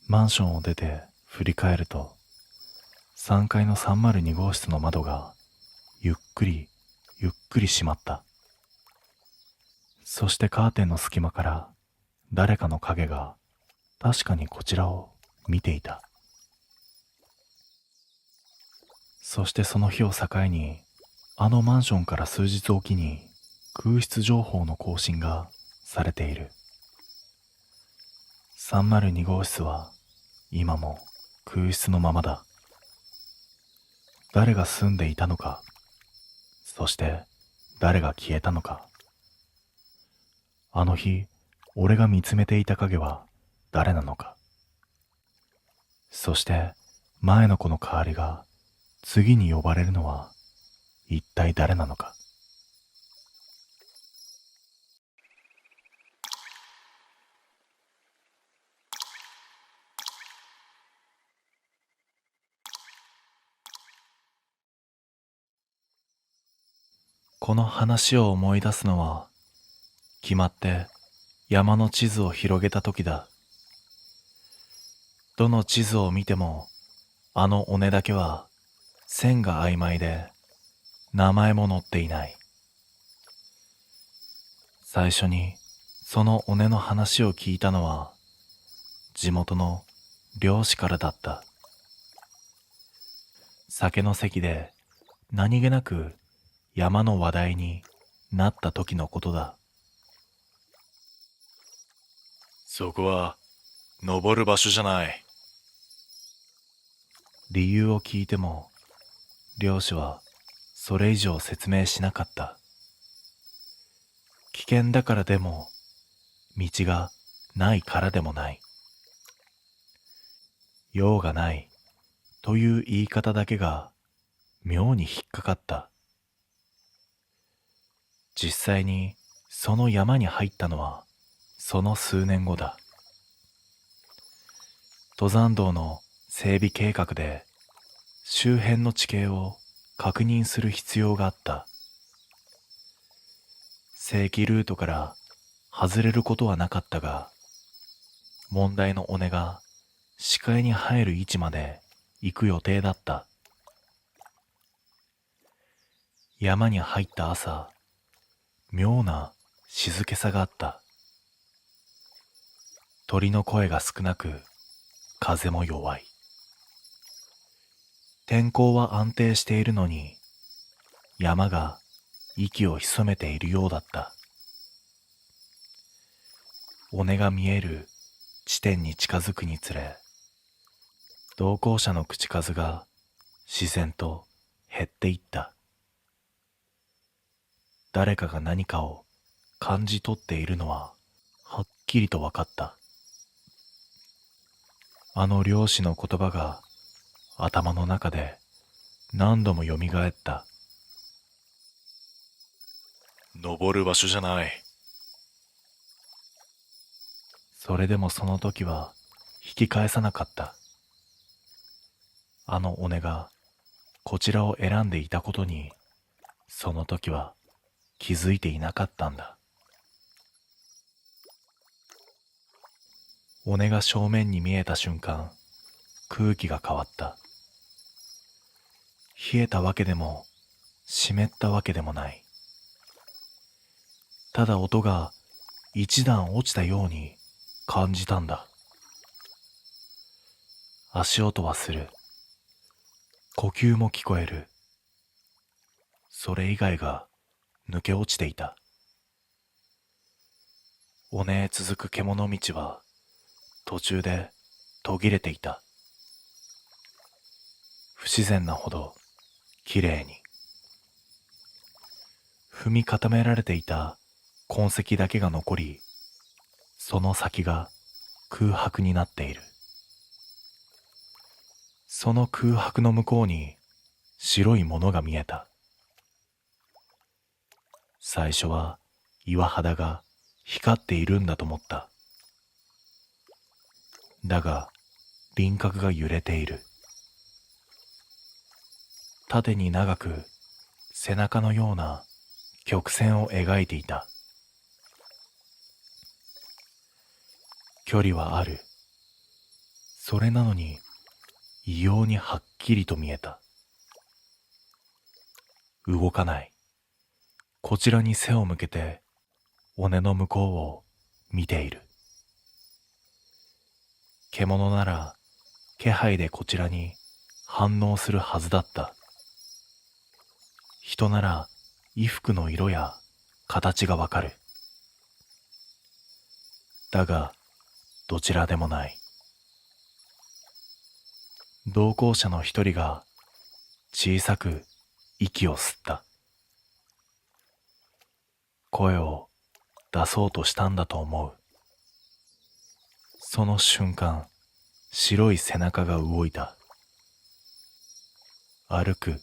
マンションを出て振り返ると、3階の302号室の窓がゆっくりゆっくり閉まった。そしてカーテンの隙間から誰かの影が確かにこちらを見ていた。そしてその日を境に、あのマンションから数日おきに空室情報の更新がされている。302号室は今も空室のままだ。誰が住んでいたのか、そして誰が消えたのか。あの日、俺が見つめていた影は誰なのか。そして前の子の代わりが次に呼ばれるのは一体誰なのか。この話を思い出すのは、決まって山の地図を広げた時だ。どの地図を見ても、あの尾根だけは線が曖昧で名前も載っていない。最初にその尾根の話を聞いたのは地元の漁師からだった。酒の席で何気なく山の話題になった時のことだ。そこは登る場所じゃない。理由を聞いても漁師はそれ以上説明しなかった。危険だからでも道がないからでもない。用がないという言い方だけが妙に引っかかった。実際にその山に入ったのはその数年後だ。登山道の整備計画で周辺の地形を確認する必要があった。正規ルートから外れることはなかったが、問題の尾根が視界に入る位置まで行く予定だった。山に入った朝、妙な静けさがあった。鳥の声が少なく、風も弱い。天候は安定しているのに、山が息を潜めているようだった。尾根が見える地点に近づくにつれ、同行者の口数が自然と減っていった。誰かが何かを感じ取っているのははっきりと分かった。あの漁師の言葉が頭の中で何度もよみがえった。登る場所じゃない。それでもその時は引き返さなかった。あの尾根がこちらを選んでいたことに、その時は気づいていなかったんだ。尾根が正面に見えた瞬間、空気が変わった。冷えたわけでも湿ったわけでもない。ただ音が一段落ちたように感じたんだ。足音はする。呼吸も聞こえる。それ以外が抜け落ちていた。尾根へ続く獣道は途中で途切れていた。不自然なほどきれいに。踏み固められていた痕跡だけが残り、その先が空白になっている。その空白の向こうに白いものが見えた。最初は岩肌が光っているんだと思った。だが輪郭が揺れている。縦に長く背中のような曲線を描いていた。距離はある。それなのに異様にはっきりと見えた。動かない。こちらに背を向けて尾根の向こうを見ている。獣なら気配でこちらに反応するはずだった。人なら衣服の色や形がわかる。だがどちらでもない。同行者の一人が小さく息を吸った。声を出そうとしたんだと思う。その瞬間、白い背中が動いた。歩く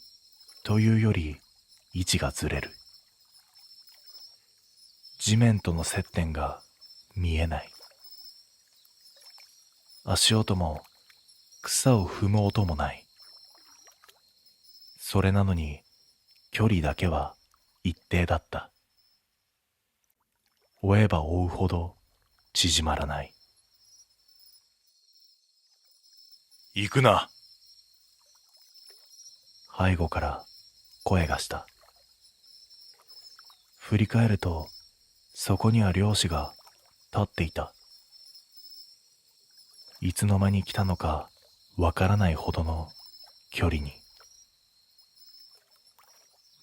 というより位置がずれる。地面との接点が見えない。足音も草を踏む音もない。それなのに距離だけは一定だった。追えば追うほど縮まらない。行くな。背後から声がした。振り返るとそこには漁師が立っていた。いつの間に来たのかわからないほどの距離に。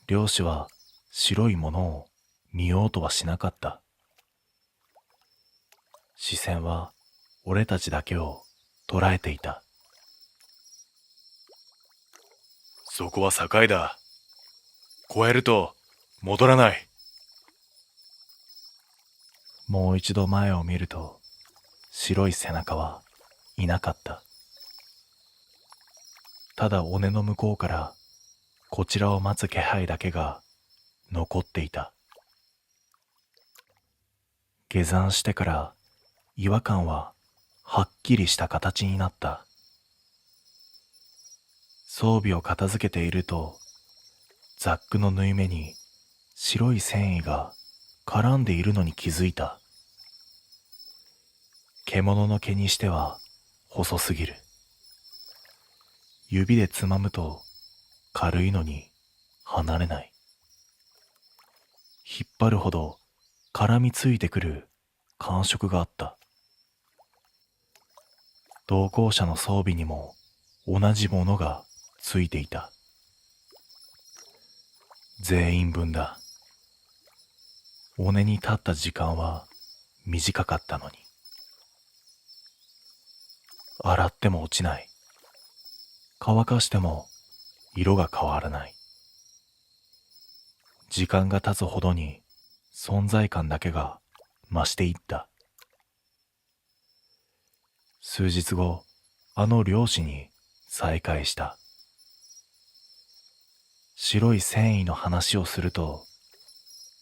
漁師は白いものを見ようとはしなかった。視線は俺たちだけを捉えていた。そこは境だ。越えると戻らない。もう一度前を見ると白い背中はいなかった。ただ尾根の向こうからこちらを待つ気配だけが残っていた。下山してから違和感ははっきりした形になった。装備を片付けているとザックの縫い目に白い繊維が絡んでいるのに気づいた。獣の毛にしては細すぎる。指でつまむと軽いのに離れない。引っ張るほど絡みついてくる感触があった。同行者の装備にも同じものがついていた。全員分だ。尾根に立った時間は短かったのに。洗っても落ちない。乾かしても色が変わらない。時間が経つほどに存在感だけが増していった。数日後、あの漁師に再会した。白い繊維の話をすると、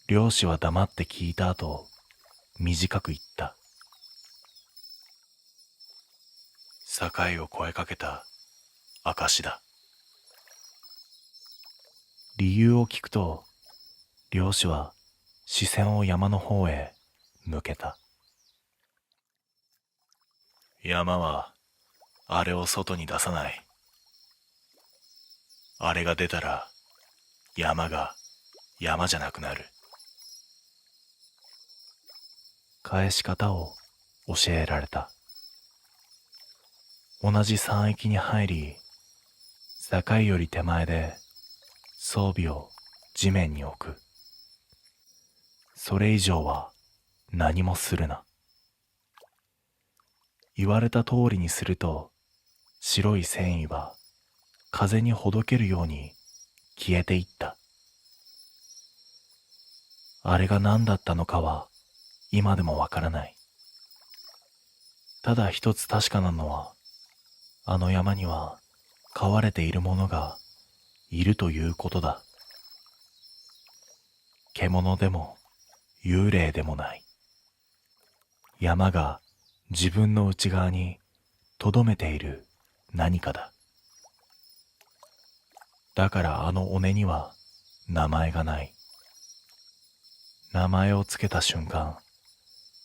漁師は黙って聞いた後、短く言った。境を越えかけた証だ。理由を聞くと、漁師は視線を山の方へ向けた。山はあれを外に出さない。あれが出たら山が山じゃなくなる。返し方を教えられた。同じ山域に入り、境より手前で装備を地面に置く。それ以上は何もするな。言われた通りにすると、白い繊維は風にほどけるように消えていった。あれが何だったのかは今でもわからない。ただ一つ確かなのは、あの山には飼われているものがいるということだ。獣でも幽霊でもない。山が自分の内側に留めている何かだ。だからあの尾根には名前がない。名前をつけた瞬間、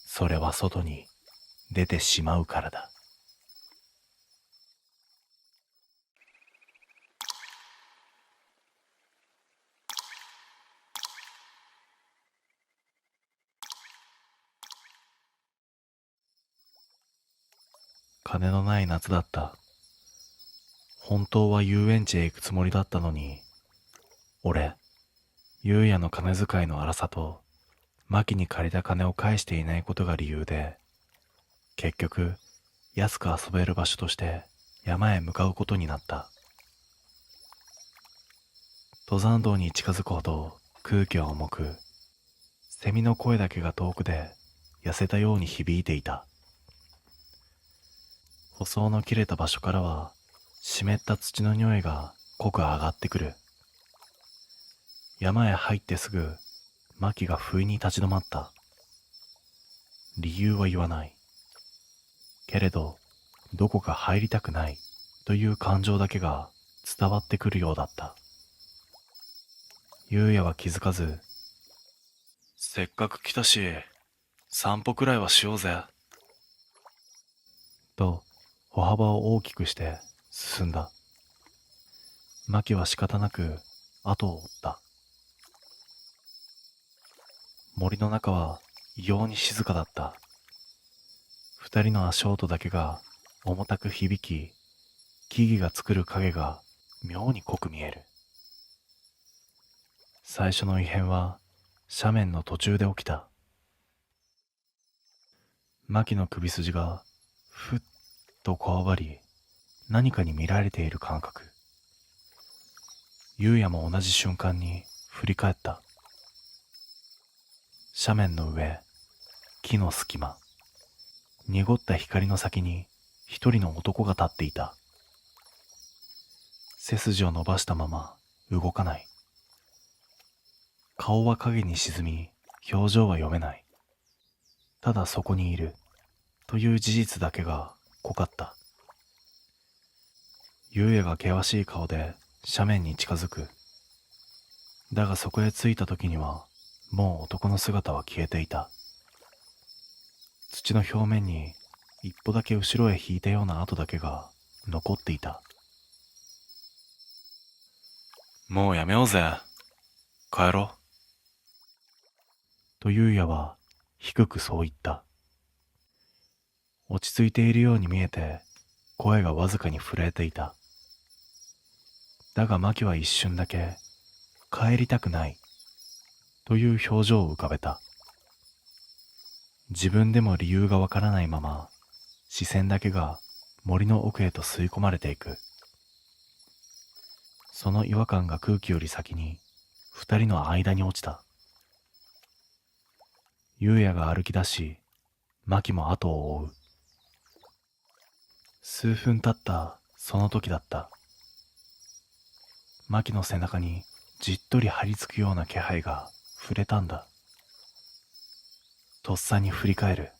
それは外に出てしまうからだ。金のない夏だった。本当は遊園地へ行くつもりだったのに、俺、ゆうやの金遣いの荒さと、マキに借りた金を返していないことが理由で、結局、安く遊べる場所として山へ向かうことになった。登山道に近づくほど空気は重く、セミの声だけが遠くで痩せたように響いていた。舗装の切れた場所からは湿った土の匂いが濃く上がってくる。山へ入ってすぐ、マキが不意に立ち止まった。理由は言わない。けれど、どこか入りたくないという感情だけが伝わってくるようだった。ゆうやは気づかず、せっかく来たし、散歩くらいはしようぜ。と、歩幅を大きくして進んだ。マキは仕方なく後を追った。森の中は異様に静かだった。二人の足音だけが重たく響き、木々が作る影が妙に濃く見える。最初の異変は斜面の途中で起きた。マキの首筋がふっとこわばり、何かに見られている感覚。ゆうやも同じ瞬間に振り返った。斜面の上、木の隙間、濁った光の先に一人の男が立っていた。背筋を伸ばしたまま動かない。顔は影に沈み、表情は読めない。ただそこにいるという事実だけが濃かった。ゆうやが険しい顔で斜面に近づく。だがそこへ着いた時にはもう男の姿は消えていた。土の表面に一歩だけ後ろへ引いたような跡だけが残っていた。もうやめようぜ。帰ろう。とゆうやは低くそう言った。落ち着いているように見えて声がわずかに震えていた。だがマキは一瞬だけ帰りたくないという表情を浮かべた。自分でも理由がわからないまま視線だけが森の奥へと吸い込まれていく。その違和感が空気より先に二人の間に落ちた。ゆうやが歩き出し、マキも後を追う。数分経ったその時だった。マキの背中にじっとり張り付くような気配が触れたんだ。とっさに振り返る。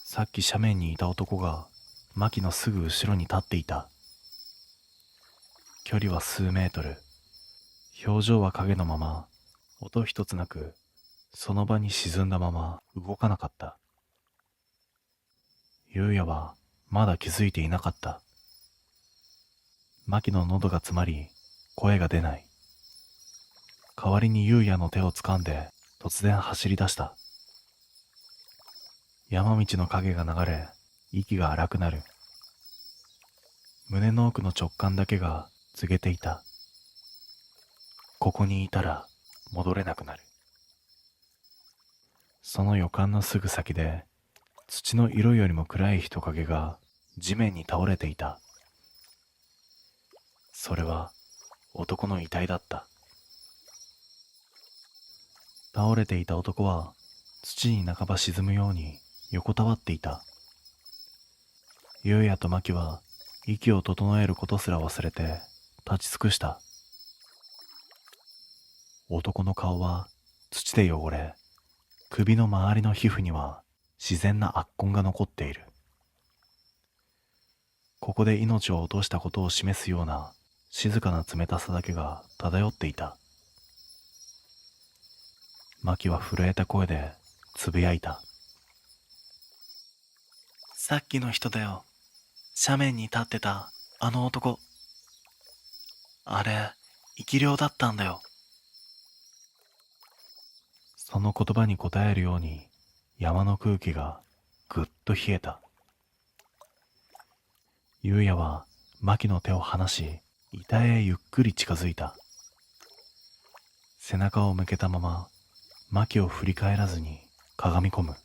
さっき斜面にいた男がマキのすぐ後ろに立っていた。距離は数メートル。表情は影のまま、音一つなくその場に沈んだまま動かなかった。ゆうやはまだ気づいていなかった。マキの喉が詰まり、声が出ない。代わりに優也の手を掴んで突然走り出した。山道の影が流れ、息が荒くなる。胸の奥の直感だけが告げていた。ここにいたら戻れなくなる。その予感のすぐ先で、土の色よりも暗い人影が地面に倒れていた。それは男の遺体だった。倒れていた男は土に半ば沈むように横たわっていた。優也とマキは息を整えることすら忘れて立ち尽くした。男の顔は土で汚れ、首の周りの皮膚には自然な圧痕が残っている。ここで命を落としたことを示すような静かな冷たさだけが漂っていた。マキは震えた声でつぶやいた。さっきの人だよ。斜面に立ってたあの男。あれ、生き霊だったんだよ。その言葉に応えるように山の空気がぐっと冷えた。優也はマキの手を離し、遺体へゆっくり近づいた。背中を向けたままマキを振り返らずにかがみ込む。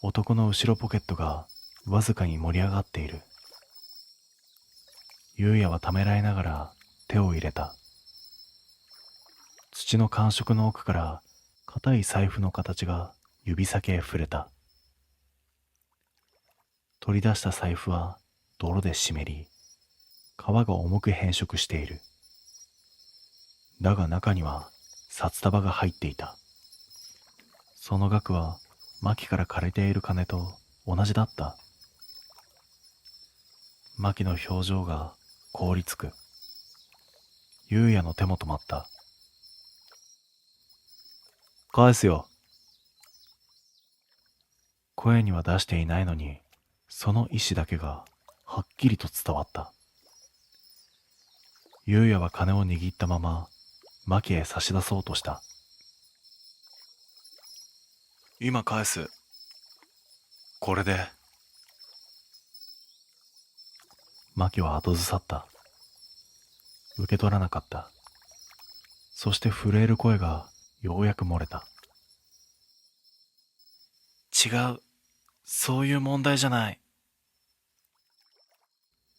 男の後ろポケットがわずかに盛り上がっている。優也はためらいながら手を入れた。土の感触の奥から硬い財布の形が指先へ触れた。取り出した財布は泥で湿り、皮が重く変色している。だが中には札束が入っていた。その額はマキから借りている金と同じだった。マキの表情が凍りつく。優也の手も止まった。返すよ。声には出していないのに、その意志だけがはっきりと伝わった。優也は金を握ったままマキへ差し出そうとした。今返す。これで。マキは後ずさった。受け取らなかった。そして震える声がようやく漏れた。違う。そういう問題じゃない。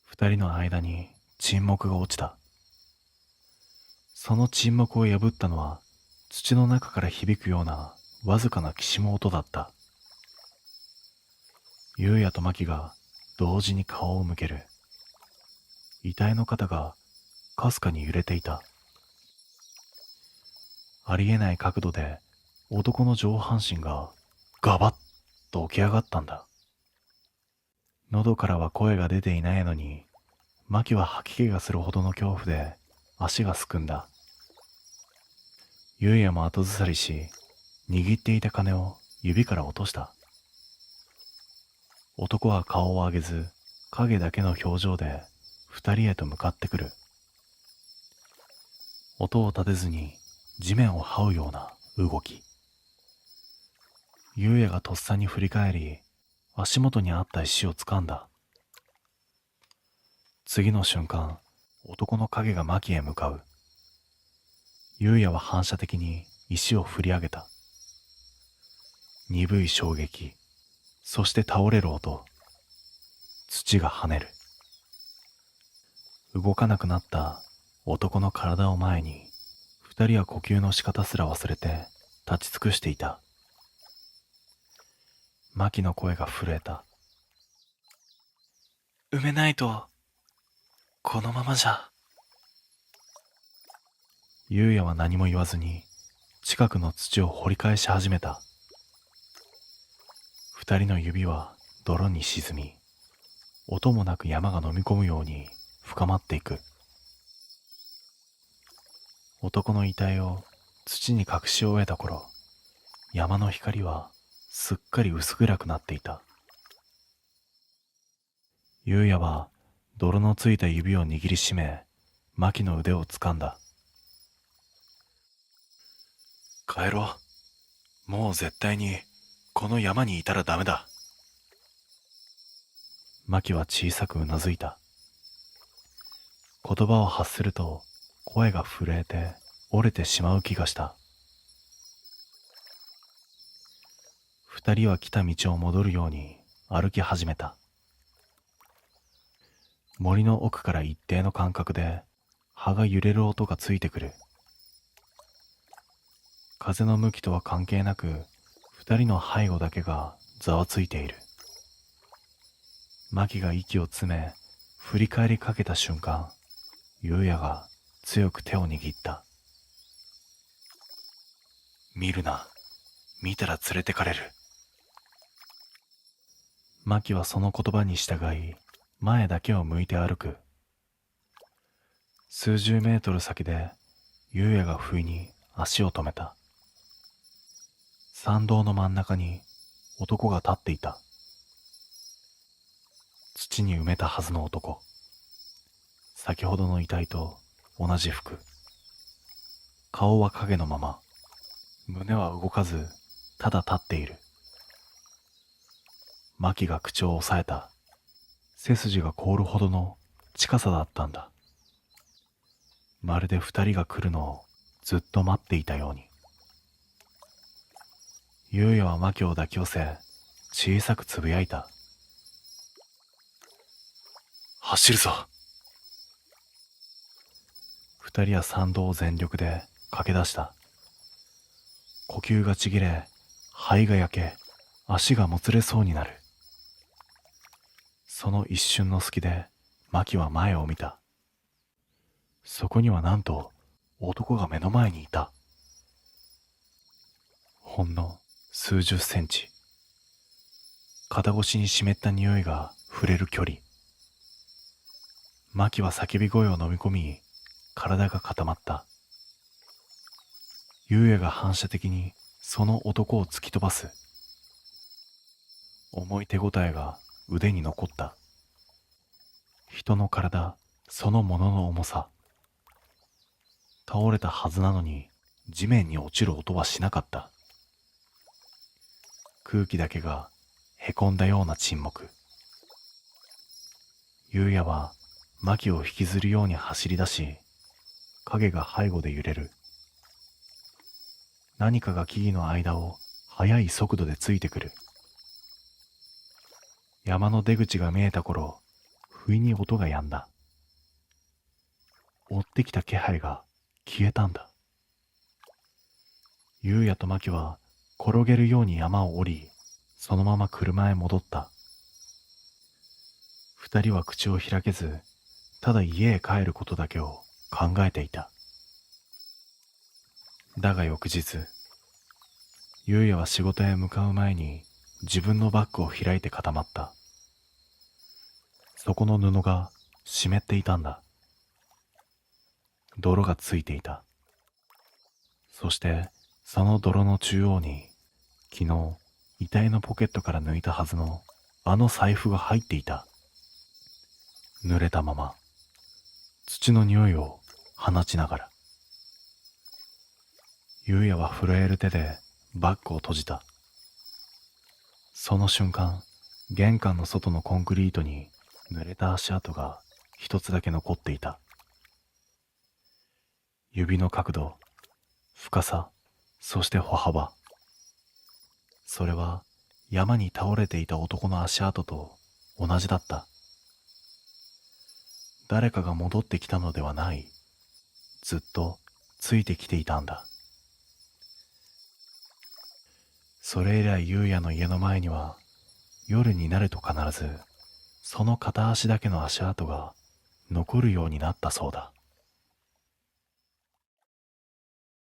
二人の間に沈黙が落ちた。その沈黙を破ったのは土の中から響くようなわずかなきしむ音だった。優也とマキが同時に顔を向ける。遺体の肩がかすかに揺れていた。ありえない角度で男の上半身がガバッと起き上がったんだ。喉からは声が出ていないのに、マキは吐き気がするほどの恐怖で足がすくんだ。優也も後ずさりし、握っていた金を指から落とした。男は顔を上げず、影だけの表情で二人へと向かってくる。音を立てずに地面を這うような動き。優也がとっさに振り返り、足元にあった石を掴んだ。次の瞬間、男の影がマキへ向かう。優也は反射的に石を振り上げた。鈍い衝撃、そして倒れる音。土が跳ねる。動かなくなった男の体を前に、二人は呼吸の仕方すら忘れて立ち尽くしていた。マキの声が震えた。埋めないと、このままじゃ。優也は何も言わずに近くの土を掘り返し始めた。二人の指は泥に沈み、音もなく山が飲み込むように深まっていく。男の遺体を土に隠し終えた頃、山の光はすっかり薄暗くなっていた。ゆうやは泥のついた指を握りしめ、マキの腕を掴んだ。帰ろう。もう絶対にこの山にいたらダメだ。マキは小さくうなずいた。言葉を発すると声が震えて折れてしまう気がした。二人は来た道を戻るように歩き始めた。森の奥から一定の間隔で葉が揺れる音がついてくる。風の向きとは関係なく、二人の背後だけがざわついている。マキが息を詰め、振り返りかけた瞬間、ユウヤが強く手を握った。見るな。見たら連れてかれる。マキはその言葉に従い、前だけを向いて歩く。数十メートル先で、ユウヤが不意に足を止めた。山道の真ん中に男が立っていた。土に埋めたはずの男。先ほどの遺体と同じ服。顔は影のまま。胸は動かず、ただ立っている。マキが口を押さえた。背筋が凍るほどの近さだったんだ。まるで二人が来るのをずっと待っていたように。ユウヤはマキを抱き寄せ、小さくつぶやいた。走るぞ。二人は山道を全力で駆け出した。呼吸がちぎれ、肺が焼け、足がもつれそうになる。その一瞬の隙で、マキは前を見た。そこにはなんと、男が目の前にいた。ほんの数十センチ。肩越しに湿った匂いが触れる距離。マキは叫び声を飲み込み、体が固まった。ユウヤが反射的にその男を突き飛ばす。重い手応えが腕に残った。人の体そのものの重さ。倒れたはずなのに地面に落ちる音はしなかった。空気だけがへこんだような沈黙。ユウヤはマキを引きずるように走り出し、影が背後で揺れる。何かが木々の間を速い速度でついてくる。山の出口が見えた頃、不意に音が止んだ。追ってきた気配が消えたんだ。ユウヤとマキは転げるように山を降り、そのまま車へ戻った。二人は口を開けず、ただ家へ帰ることだけを考えていた。だが翌日、ユウヤは仕事へ向かう前に自分のバッグを開いて固まった。そこの布が湿っていたんだ。泥がついていた。そしてその泥の中央に昨日遺体のポケットから抜いたはずのあの財布が入っていた。濡れたまま土の匂いを放ちながら。ユウヤは震える手でバッグを閉じた。その瞬間、玄関の外のコンクリートに濡れた足跡が一つだけ残っていた。指の角度、深さ、そして歩幅。それは山に倒れていた男の足跡と同じだった。誰かが戻ってきたのではない。ずっとついてきていたんだ。それ以来ユウヤの家の前には夜になると必ずその片足だけの足跡が残るようになったそうだ。